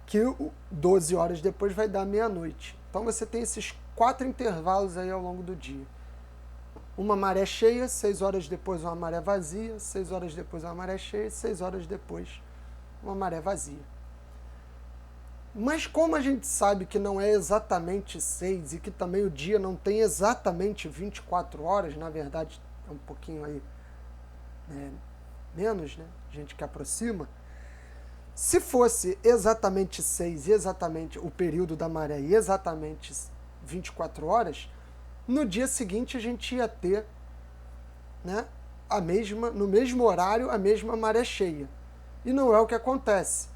Que 12 horas depois vai dar meia-noite. Então você tem esses 4 intervalos aí ao longo do dia. Uma maré cheia, 6 horas depois uma maré vazia, 6 horas depois uma maré cheia, 6 horas depois uma maré vazia. Mas como a gente sabe que não é exatamente 6 e que também o dia não tem exatamente 24 horas, na verdade é um pouquinho aí menos, né? Gente que aproxima. Se fosse exatamente 6 e exatamente o período da maré e exatamente 24 horas, no dia seguinte a gente ia ter, né, no mesmo horário, a mesma maré cheia. E não é o que acontece.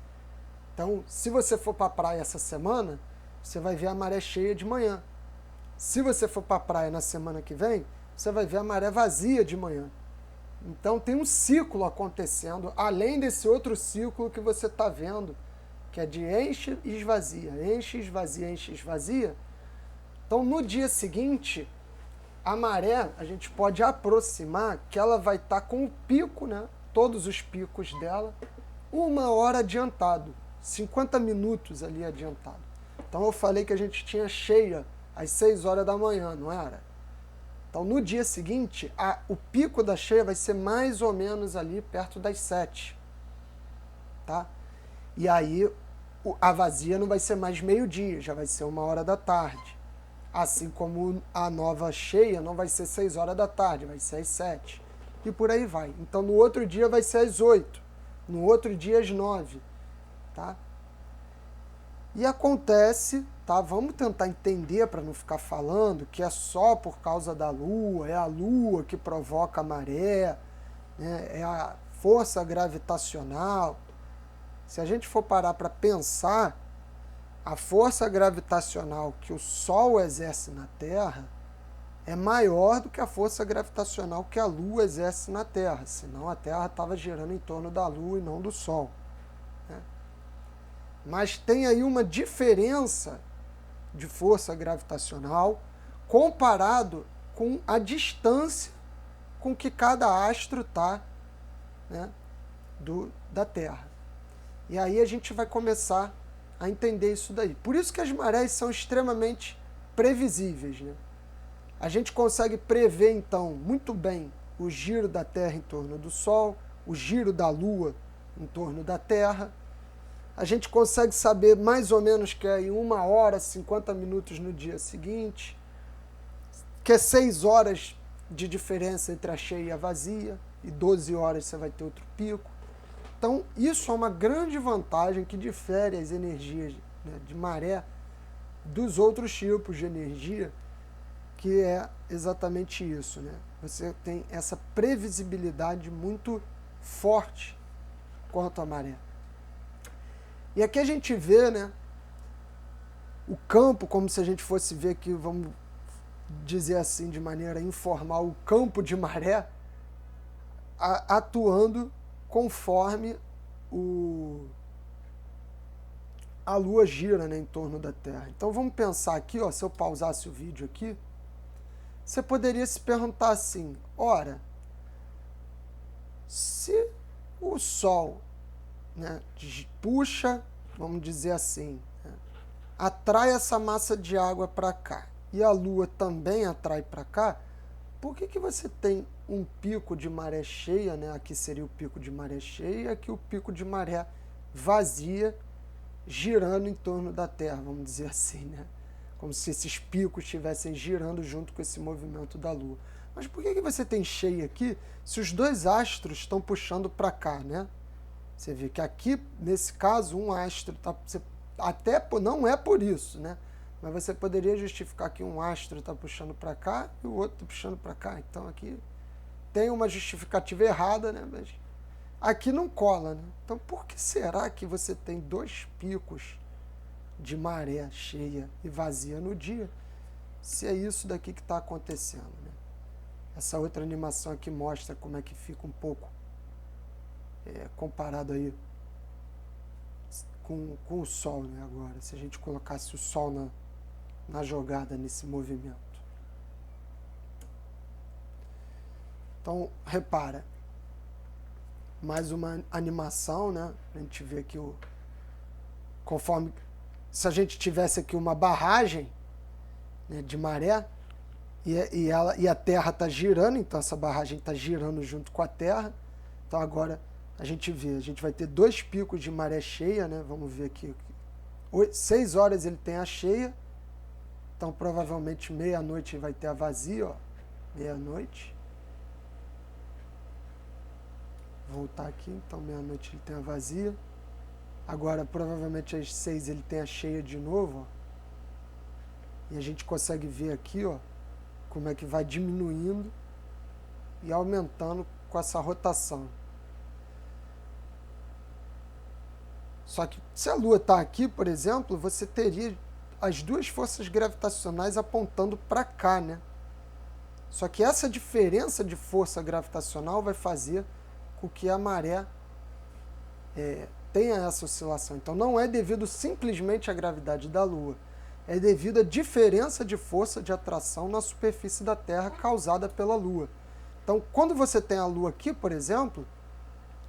Então, se você for para a praia essa semana, você vai ver a maré cheia de manhã. Se você for para a praia na semana que vem, você vai ver a maré vazia de manhã. Então, tem um ciclo acontecendo, além desse outro ciclo que você está vendo, que é de enche e esvazia, enche, esvazia, enche, esvazia. Então, no dia seguinte, a maré, a gente pode aproximar que ela vai estar com o pico, né? Todos os picos dela, 1 hora adiantado, 50 minutos ali adiantado. Então, eu falei que a gente tinha cheia às 6 horas da manhã, não era? Então, no dia seguinte, o pico da cheia vai ser mais ou menos ali perto das 7. Tá? E aí, a vazia não vai ser mais meio-dia, já vai ser 1 hora da tarde. Assim como a nova cheia não vai ser 6 horas da tarde, vai ser às 7. E por aí vai. Então, no outro dia vai ser às 8. No outro dia, às 9. Tá? E acontece, tá? Vamos tentar entender para não ficar falando que é só por causa da Lua, é a Lua que provoca a maré, né? É a força gravitacional. Se a gente for parar para pensar, a força gravitacional que o Sol exerce na Terra é maior do que a força gravitacional que a Lua exerce na Terra, senão a Terra estava girando em torno da Lua e não do Sol. Mas tem aí uma diferença de força gravitacional comparado com a distância com que cada astro está, né, da Terra. E aí a gente vai começar a entender isso daí. Por isso que as marés são extremamente previsíveis, né? A gente consegue prever, então, muito bem o giro da Terra em torno do Sol, o giro da Lua em torno da Terra. A gente consegue saber mais ou menos que é em 1 hora, 50 minutos no dia seguinte, que é 6 horas de diferença entre a cheia e a vazia, e 12 horas você vai ter outro pico. Então, isso é uma grande vantagem que difere as energias, né, de maré dos outros tipos de energia, que é exatamente isso, né? Você tem essa previsibilidade muito forte quanto à maré. E aqui a gente vê, né, o campo, como se a gente fosse ver aqui, vamos dizer assim de maneira informal, o campo de maré atuando conforme a Lua gira, né, em torno da Terra. Então vamos pensar aqui, ó, se eu pausasse o vídeo aqui, você poderia se perguntar assim, ora, se o Sol, né, puxa, vamos dizer assim, né, atrai essa massa de água para cá, e a Lua também atrai para cá, por que você tem um pico de maré cheia, né? Aqui seria o pico de maré cheia e aqui o pico de maré vazia, girando em torno da Terra, vamos dizer assim, né? Como se esses picos estivessem girando junto com esse movimento da Lua. Mas por que você tem cheia aqui se os dois astros estão puxando para cá, né? Você vê que aqui, nesse caso, um astro está... Até não é por isso, né? Mas você poderia justificar que um astro está puxando para cá e o outro está puxando para cá. Então aqui tem uma justificativa errada, né? Mas aqui não cola, né? Então por que será que você tem dois picos de maré cheia e vazia no dia, se é isso daqui que está acontecendo, né? Essa outra animação aqui mostra como é que fica um pouco comparado aí com o Sol, né? Agora, se a gente colocasse o Sol na jogada, nesse movimento. Então, repara, mais uma animação, né? A gente vê que conforme, se a gente tivesse aqui uma barragem, né, de maré, e a Terra está girando, então essa barragem está girando junto com a Terra. Então agora a gente vai ter dois picos de maré cheia, né? Vamos ver aqui, 6 horas ele tem a cheia, então provavelmente meia-noite vai ter a vazia, ó, meia-noite. Voltar aqui, então meia-noite ele tem a vazia. Agora provavelmente às 6 ele tem a cheia de novo, ó. E a gente consegue ver aqui, ó, como é que vai diminuindo e aumentando com essa rotação. Só que se a Lua está aqui, por exemplo, você teria as duas forças gravitacionais apontando para cá, né? Só que essa diferença de força gravitacional vai fazer com que a maré tenha essa oscilação. Então não é devido simplesmente à gravidade da Lua, é devido à diferença de força de atração na superfície da Terra causada pela Lua. Então quando você tem a Lua aqui, por exemplo,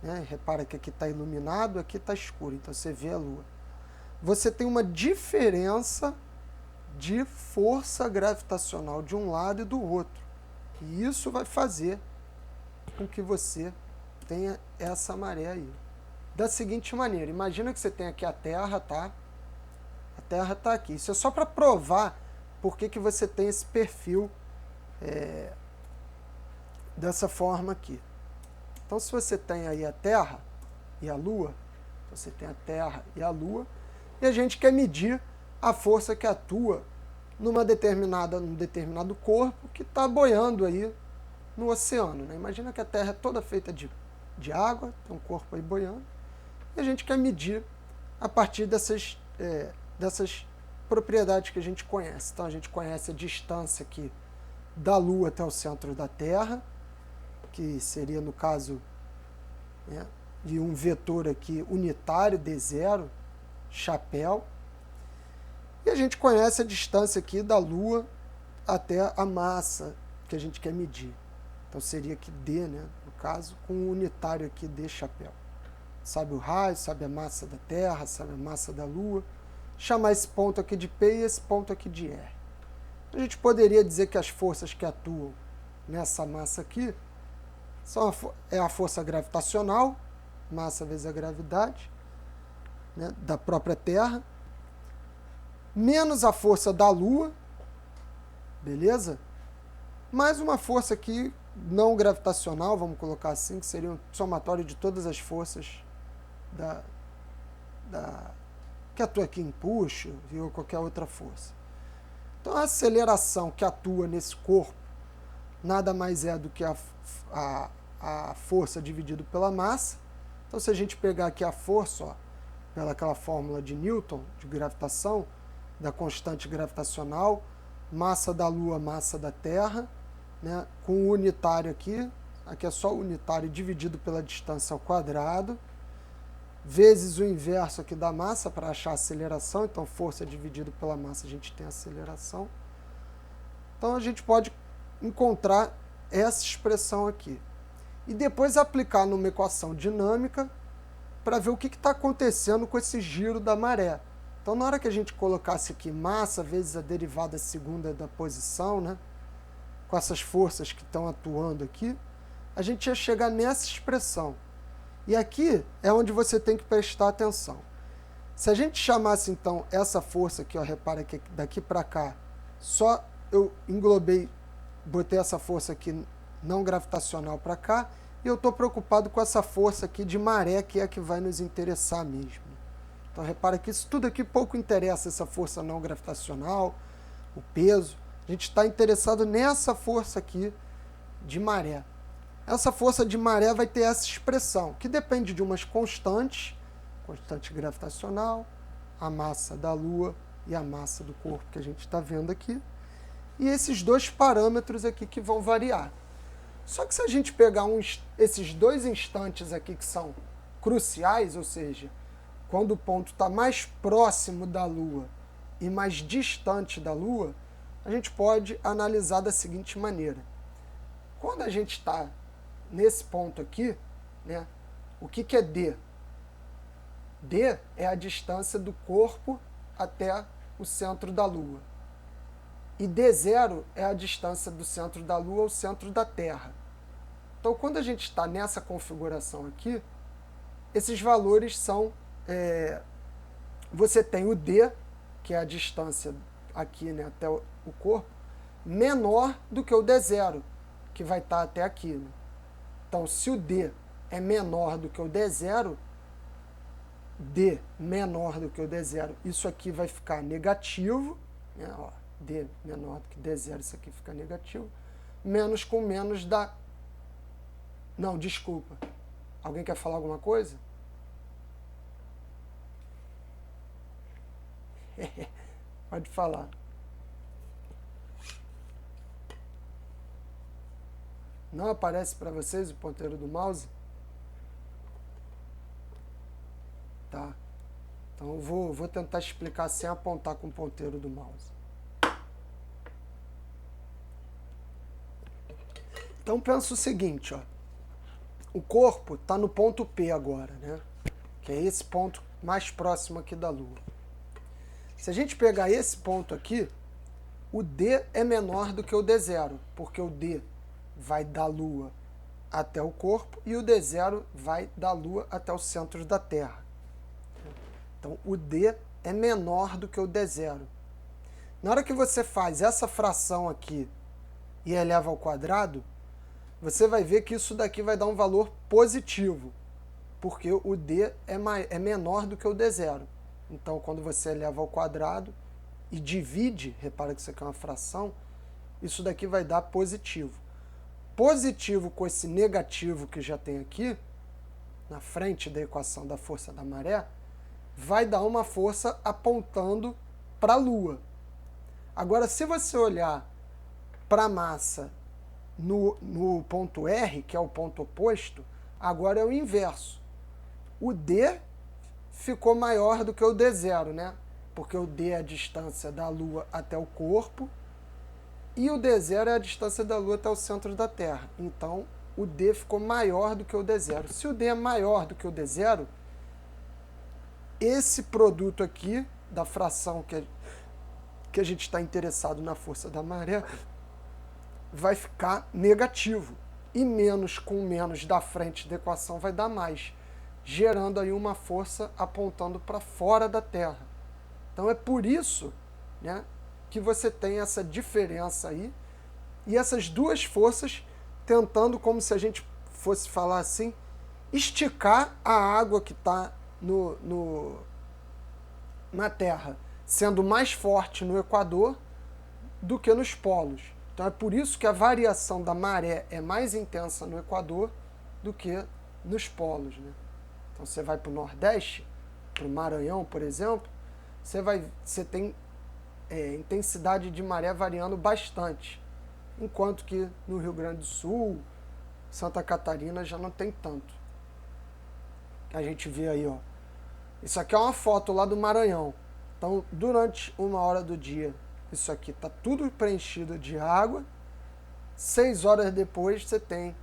né, repara que aqui está iluminado, aqui está escuro, então você vê a Lua. Você tem uma diferença de força gravitacional de um lado e do outro. E isso vai fazer com que você tenha essa maré aí. Da seguinte maneira, imagina que você tem aqui a Terra, tá? A Terra está aqui. Isso é só para provar por que você tem esse perfil dessa forma aqui. Então, se você tem aí a Terra e a Lua, você tem a Terra e a Lua, e a gente quer medir a força que atua num determinado corpo que está boiando aí no oceano, né? Imagina que a Terra é toda feita de água, tem um corpo aí boiando, e a gente quer medir a partir dessas propriedades que a gente conhece. Então a gente conhece a distância aqui da Lua até o centro da Terra, que seria, no caso, né, de um vetor aqui unitário, D0, chapéu. E a gente conhece a distância aqui da Lua até a massa que a gente quer medir. Então seria aqui D, né, no caso, com o unitário aqui D, chapéu. Sabe o raio, sabe a massa da Terra, sabe a massa da Lua. Chamar esse ponto aqui de P e esse ponto aqui de R. A gente poderia dizer que as forças que atuam nessa massa aqui é a força gravitacional, massa vezes a gravidade, né, da própria Terra, menos a força da Lua, beleza? Mais uma força aqui não gravitacional, vamos colocar assim, que seria um somatório de todas as forças que atua aqui em empuxo ou qualquer outra força. Então a aceleração que atua nesse corpo nada mais é do que a força dividido pela massa. Então se a gente pegar aqui a força, ó, pela aquela fórmula de Newton, de gravitação, da constante gravitacional, massa da Lua, massa da Terra, né, com o unitário aqui é só o unitário dividido pela distância ao quadrado, vezes o inverso aqui da massa para achar a aceleração, então força dividido pela massa a gente tem a aceleração. Então a gente pode encontrar essa expressão aqui. E depois aplicar numa equação dinâmica para ver o que está acontecendo com esse giro da maré. Então na hora que a gente colocasse aqui massa vezes a derivada segunda da posição, né, com essas forças que estão atuando aqui, a gente ia chegar nessa expressão. E aqui é onde você tem que prestar atenção. Se a gente chamasse então essa força aqui, ó, repara que daqui para cá, só eu englobei, botei essa força aqui não gravitacional para cá, e eu estou preocupado com essa força aqui de maré, que é a que vai nos interessar mesmo. Então repara que isso tudo aqui pouco interessa, essa força não gravitacional, o peso. A gente está interessado nessa força aqui de maré. Essa força de maré vai ter essa expressão, que depende de umas constantes, constante gravitacional, a massa da Lua e a massa do corpo que a gente está vendo aqui, e esses dois parâmetros aqui que vão variar. Só que se a gente pegar esses dois instantes aqui que são cruciais, ou seja, quando o ponto está mais próximo da Lua e mais distante da Lua, a gente pode analisar da seguinte maneira. Quando a gente está nesse ponto aqui, né, o que é D? D é a distância do corpo até o centro da Lua. E D0 é a distância do centro da Lua ao centro da Terra. Então, quando a gente está nessa configuração aqui, esses valores são... você tem o D, que é a distância aqui, né, até o corpo, menor do que o D0, que vai estar até aqui. Né? Então, se o D é menor do que o D0, D menor do que o D0, isso aqui vai ficar negativo, né? Ó, D menor do que D0, isso aqui fica negativo, menos com menos dá... Não, desculpa. Alguém quer falar alguma coisa? Pode falar. Não aparece para vocês o ponteiro do mouse? Tá. Então eu vou tentar explicar sem apontar com o ponteiro do mouse. Então pensa o seguinte, ó. O corpo está no ponto P agora, né? Que é esse ponto mais próximo aqui da Lua. Se a gente pegar esse ponto aqui, o D é menor do que o D0, porque o D vai da Lua até o corpo e o D0 vai da Lua até o centro da Terra. Então, o D é menor do que o D0. Na hora que você faz essa fração aqui e eleva ao quadrado, você vai ver que isso daqui vai dar um valor positivo, porque o D é menor do que o D0. Então, quando você eleva ao quadrado e divide, repara que isso aqui é uma fração, isso daqui vai dar positivo. Positivo com esse negativo que já tem aqui, na frente da equação da força da maré, vai dar uma força apontando para a Lua. Agora, se você olhar para a massa no ponto R, que é o ponto oposto, agora é o inverso. O D ficou maior do que o D0, né? Porque o D é a distância da Lua até o corpo e o D0 é a distância da Lua até o centro da Terra. Então, o D ficou maior do que o D0. Se o D é maior do que o D0, esse produto aqui, da fração que a gente está interessado na força da maré, vai ficar negativo. E menos com menos da frente da equação vai dar mais, gerando aí uma força apontando para fora da Terra. Então é por isso, né, que você tem essa diferença aí, e essas duas forças tentando, como se a gente fosse falar assim, esticar a água que está na Terra, sendo mais forte no Equador do que nos polos. Então é por isso que a variação da maré é mais intensa no Equador do que nos polos. Né? Então você vai para o Nordeste, para o Maranhão, por exemplo, você tem intensidade de maré variando bastante, enquanto que no Rio Grande do Sul, Santa Catarina já não tem tanto. A gente vê aí, ó. Isso aqui é uma foto lá do Maranhão. Então, durante 1 hora do dia, isso aqui está tudo preenchido de água. 6 horas depois, você tem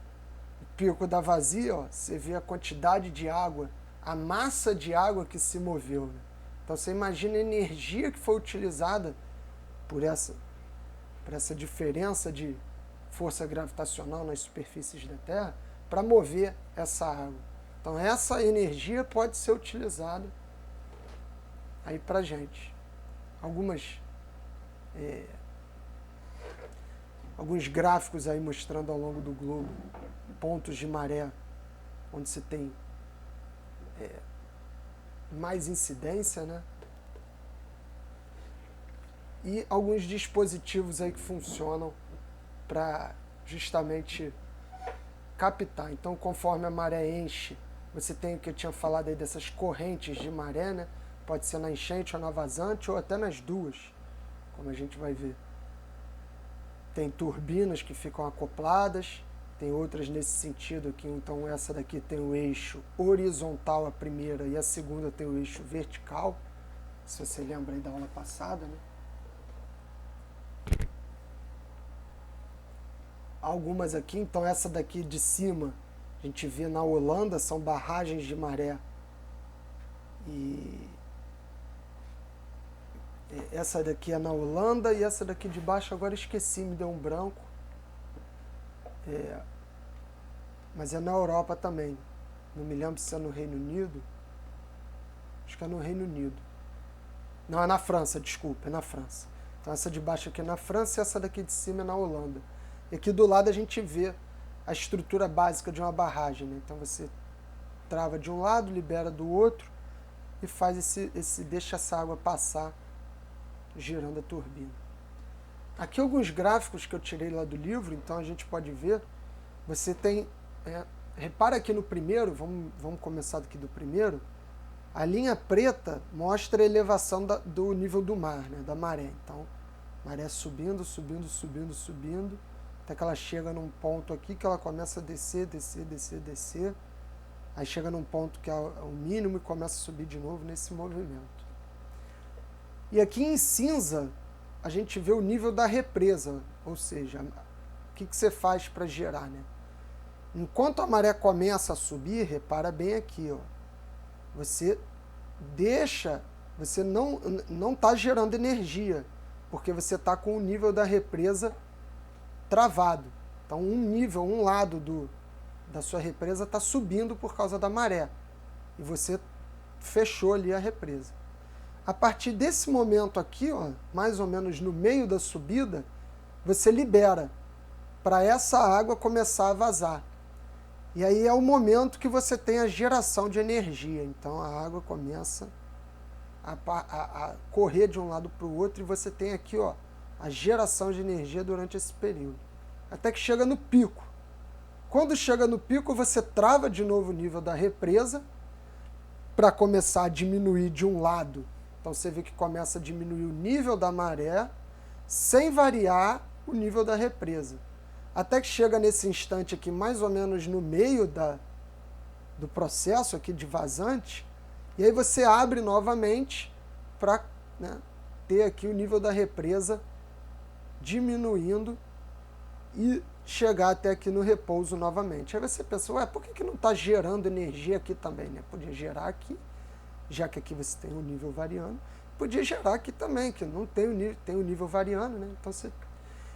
o pico da vazia, ó. Você vê a quantidade de água, a massa de água que se moveu, né? Então, você imagina a energia que foi utilizada por essa diferença de força gravitacional nas superfícies da Terra para mover essa água. Então, essa energia pode ser utilizada aí para gente. Alguns gráficos aí mostrando ao longo do globo pontos de maré onde se tem mais incidência, né? E alguns dispositivos aí que funcionam para justamente captar. Então, conforme a maré enche, você tem o que eu tinha falado aí dessas correntes de maré, né? Pode ser na enchente ou na vazante, ou até nas duas, como a gente vai ver. Tem turbinas que ficam acopladas, tem outras nesse sentido aqui. Então, essa daqui tem o eixo horizontal, a primeira, e a segunda tem o eixo vertical, se você lembra aí da aula passada, né? Algumas aqui, então essa daqui de cima, a gente vê na Holanda, são barragens de maré. E essa daqui é na Holanda e essa daqui de baixo agora esqueci, me deu um branco. Mas é na Europa também. Não me lembro se é no Reino Unido. Acho que é no Reino Unido. Não, é na França, desculpa, é na França. Então essa de baixo aqui é na França e essa daqui de cima é na Holanda. E aqui do lado a gente vê a estrutura básica de uma barragem, né? Então você trava de um lado, libera do outro e faz deixa essa água passar girando a turbina. Aqui alguns gráficos que eu tirei lá do livro, então a gente pode ver. Você tem, repara aqui no primeiro, vamos começar aqui do primeiro. A linha preta mostra a elevação do nível do mar, né, da maré. Então, maré subindo, subindo, subindo, subindo, até que ela chega num ponto aqui que ela começa a descer, descer, descer, descer. Aí chega num ponto que é o mínimo e começa a subir de novo nesse movimento. E aqui em cinza, a gente vê o nível da represa, ou seja, o que você faz para gerar, né? Enquanto a maré começa a subir, repara bem aqui, ó, você não está gerando energia, porque você está com o nível da represa travado. Então um lado da sua represa está subindo por causa da maré, e você fechou ali a represa. A partir desse momento aqui, ó, mais ou menos no meio da subida, você libera para essa água começar a vazar. E aí é o momento que você tem a geração de energia. Então a água começa a correr de um lado para o outro e você tem aqui, ó, a geração de energia durante esse período. Até que chega no pico. Quando chega no pico, você trava de novo o nível da represa para começar a diminuir de um lado. Então você vê que começa a diminuir o nível da maré sem variar o nível da represa. Até que chega nesse instante aqui, mais ou menos no meio do processo aqui de vazante, e aí você abre novamente para, né, ter aqui o nível da represa diminuindo e chegar até aqui no repouso novamente. Aí você pensa, ué, por que não está gerando energia aqui também, né? Podia gerar aqui, já que aqui você tem um nível variando, podia gerar aqui também, que não tem o nível variando, né? Então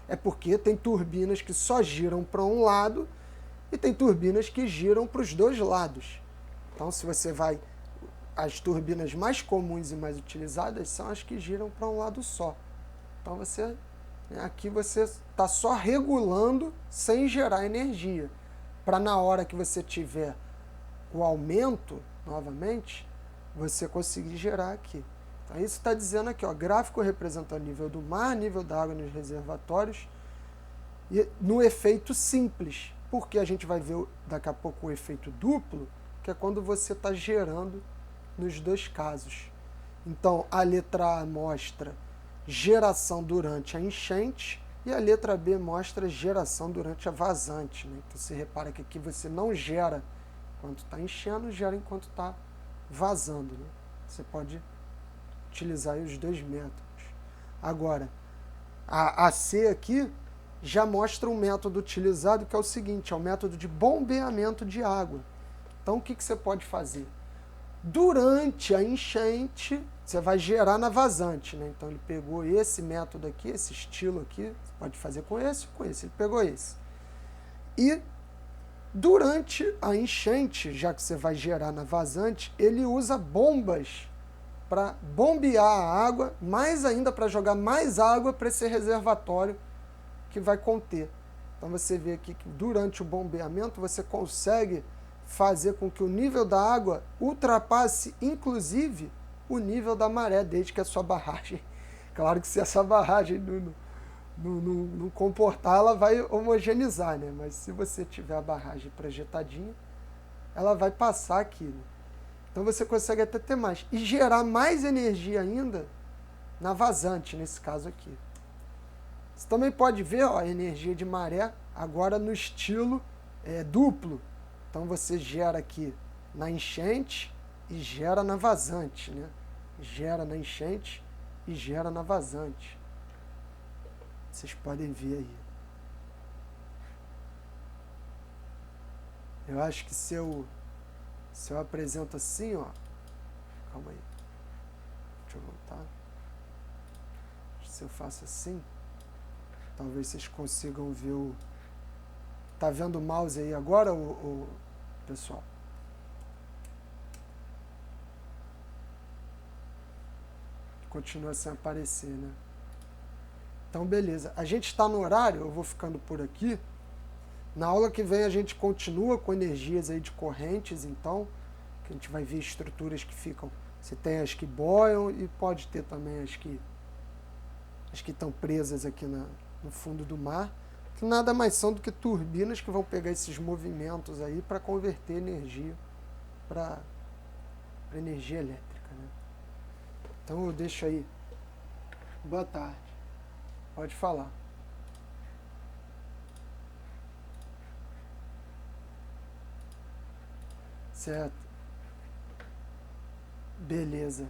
é porque tem turbinas que só giram para um lado e tem turbinas que giram para os dois lados. Então se você vai, as turbinas mais comuns e mais utilizadas são as que giram para um lado só. Então aqui você está só regulando sem gerar energia, para na hora que você tiver o aumento novamente, você conseguir gerar aqui. Então isso está dizendo aqui, ó, gráfico representando o nível do mar, nível da água nos reservatórios, e no efeito simples, porque a gente vai ver daqui a pouco o efeito duplo, que é quando você está gerando nos dois casos. Então a letra A mostra geração durante a enchente, e a letra B mostra geração durante a vazante, né? Então você repara que aqui você não gera enquanto está enchendo, gera enquanto está vazando, né? Você pode utilizar os dois métodos. Agora, a C aqui já mostra um método utilizado que é o seguinte, é o método de bombeamento de água. Então o que você pode fazer? Durante a enchente, você vai gerar na vazante, né? Então ele pegou esse método aqui, esse estilo aqui, você pode fazer com esse, ele pegou esse. E durante a enchente, já que você vai gerar na vazante, ele usa bombas para bombear a água, mais ainda para jogar mais água para esse reservatório que vai conter. Então você vê aqui que durante o bombeamento você consegue fazer com que o nível da água ultrapasse, inclusive, o nível da maré, desde que a sua barragem... Claro que se essa barragem não comportar, ela vai homogeneizar, né? Mas se você tiver a barragem projetadinha, ela vai passar aqui, né? Então você consegue até ter mais. E gerar mais energia ainda na vazante, nesse caso aqui. Você também pode ver, ó, a energia de maré agora no estilo duplo. Então você gera aqui na enchente e gera na vazante, né? Gera na enchente e gera na vazante. Vocês podem ver aí. Eu acho que se eu apresento assim, ó. Calma aí. Deixa eu voltar. Se eu faço assim, talvez vocês consigam ver o... Tá vendo o mouse aí agora, o pessoal? Continua sem aparecer, né? Então, beleza. A gente está no horário, eu vou ficando por aqui. Na aula que vem a gente continua com energias aí de correntes, então, que a gente vai ver estruturas que ficam... Você tem as que boiam e pode ter também as que estão presas aqui no fundo do mar, que nada mais são do que turbinas que vão pegar esses movimentos aí para converter energia para energia elétrica, né? Então eu deixo aí. Boa tarde. Pode falar. Certo. Beleza.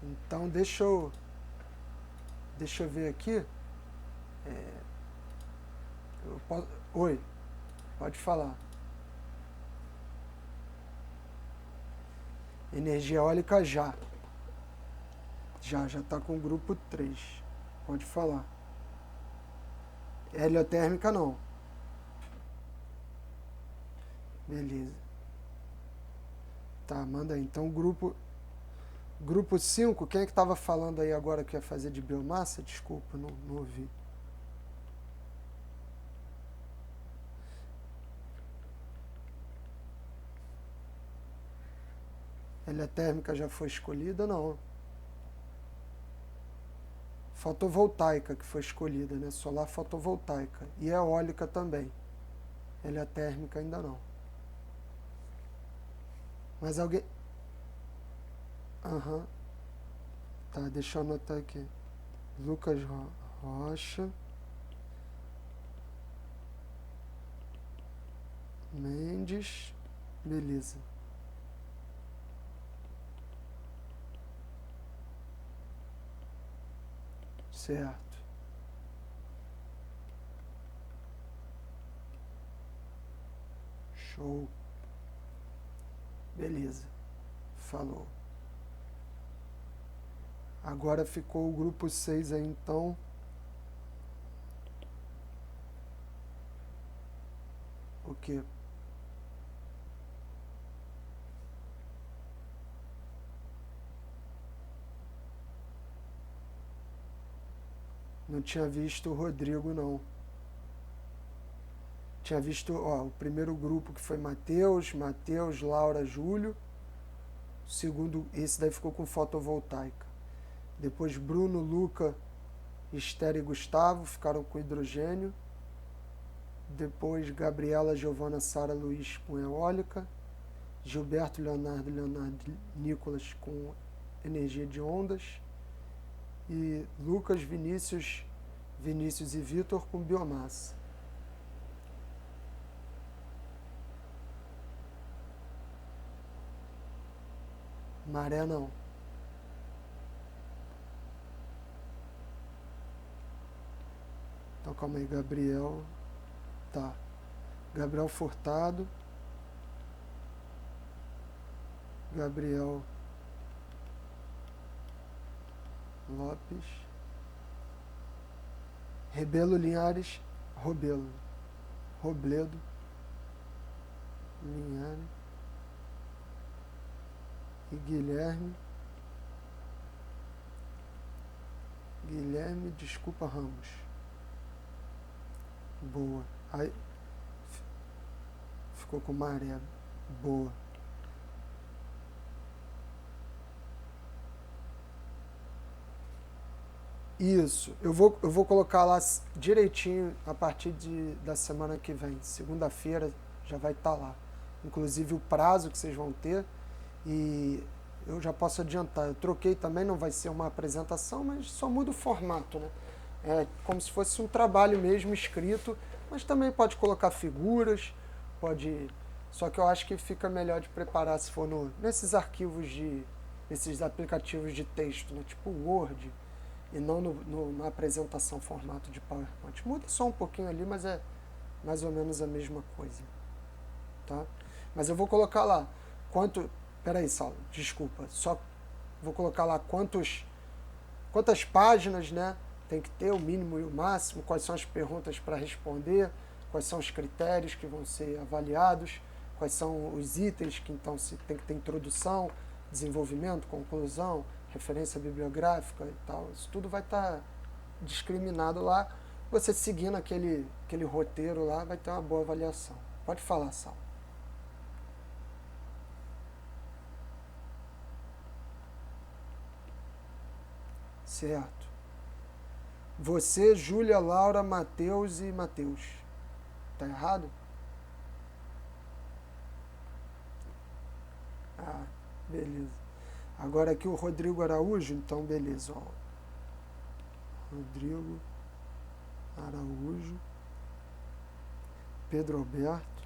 Então deixa eu ver aqui. Oi, pode falar. Energia eólica já. Já está com o grupo 3. Pode falar. Heliotérmica não. Beleza. Tá, manda aí. Então, grupo 5, quem é que estava falando aí agora que ia fazer de biomassa? Desculpa, não ouvi. Heliotérmica já foi escolhida? Não. Fotovoltaica que foi escolhida, né? Solar fotovoltaica. E eólica também. Heliotérmica ainda não. Mas alguém... Aham. Tá, deixa eu anotar aqui. Lucas Rocha. Mendes. Beleza. Certo. Show. Beleza. Falou. Agora ficou o grupo 6 aí, então. O quê? Não tinha visto o Rodrigo, não. Tinha visto, ó, o primeiro grupo que foi Matheus, Laura, Júlio. O segundo, esse daí ficou com fotovoltaica. Depois Bruno, Luca, Esther e Gustavo ficaram com hidrogênio. Depois Gabriela, Giovana, Sara, Luiz com eólica. Gilberto, Leonardo, Nicolas com energia de ondas. E Lucas, Vinícius e Vitor com biomassa. Maré não. Então calma aí, Gabriel. Tá. Gabriel Furtado. Gabriel Lopes. Rebelo Linhares. Robledo. Linhares. E Guilherme. Desculpa, Ramos. Boa. Aí ficou com maré. Boa. Isso. Eu vou colocar lá direitinho a partir da semana que vem. Segunda-feira já vai estar lá. Inclusive o prazo que vocês vão ter. E eu já posso adiantar. Eu troquei também, não vai ser uma apresentação, mas só muda o formato, né? É como se fosse um trabalho mesmo escrito, mas também pode colocar figuras, pode. Só que eu acho que fica melhor de preparar se for nesses arquivos nesses aplicativos de texto, né? Tipo Word, e não na apresentação formato de PowerPoint. Muda só um pouquinho ali, mas é mais ou menos a mesma coisa. Tá? Mas eu vou colocar lá Peraí, Saulo, desculpa. Só vou colocar lá quantas páginas, né? Tem que ter o mínimo e o máximo, quais são as perguntas para responder, quais são os critérios que vão ser avaliados, quais são os itens que então se tem que ter introdução, desenvolvimento, conclusão, referência bibliográfica e tal. Isso tudo vai estar discriminado lá. Você seguindo aquele roteiro lá, vai ter uma boa avaliação. Pode falar, Saulo. Certo. Você, Júlia, Laura, Matheus e Matheus. Tá errado? Ah, beleza. Agora aqui o Rodrigo Araújo, então beleza, ó. Rodrigo Araújo. Pedro Alberto.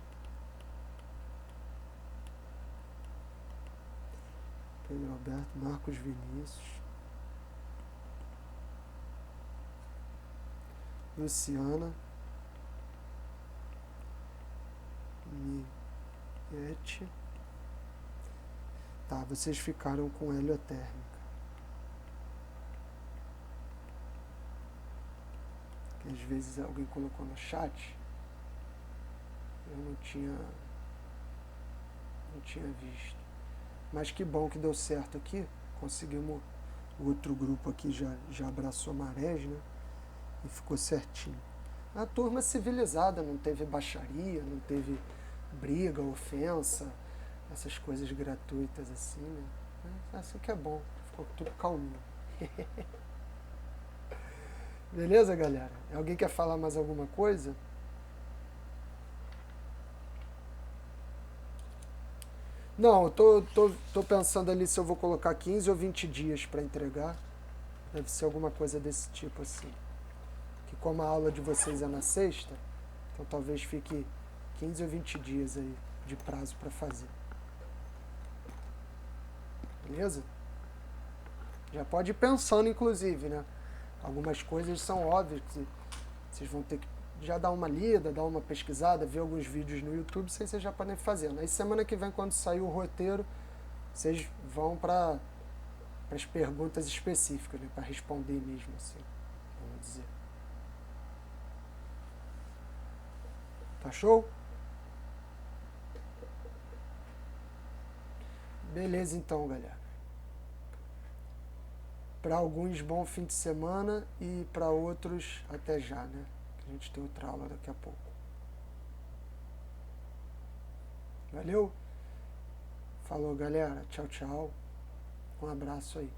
Pedro Alberto, Marcos Vinícius. Luciana. Miete. Tá, vocês ficaram com heliotérmica. Que às vezes alguém colocou no chat. Eu não tinha visto. Mas que bom que deu certo aqui. Conseguimos. O outro grupo aqui já abraçou marés, né? E ficou certinho. A turma civilizada, não teve baixaria, não teve briga, ofensa, essas coisas gratuitas assim, né? Assim que é bom, ficou tudo calminho. Beleza, galera? Alguém quer falar mais alguma coisa? Não, eu tô pensando ali se eu vou colocar 15 ou 20 dias para entregar. Deve ser alguma coisa desse tipo assim. Que como a aula de vocês é na sexta, então talvez fique 15 ou 20 dias aí de prazo para fazer. Beleza? Já pode ir pensando, inclusive, né? Algumas coisas são óbvias que vocês vão ter que já dar uma lida, dar uma pesquisada, ver alguns vídeos no YouTube, vocês já podem fazer. Aí semana que vem, quando sair o roteiro, vocês vão para as perguntas específicas, né? Para responder mesmo, assim, vamos dizer. Tá show? Beleza então, galera. Para alguns, bom fim de semana e para outros, até já, né? Que a gente tem outra aula daqui a pouco. Valeu? Falou, galera. Tchau, tchau. Um abraço aí.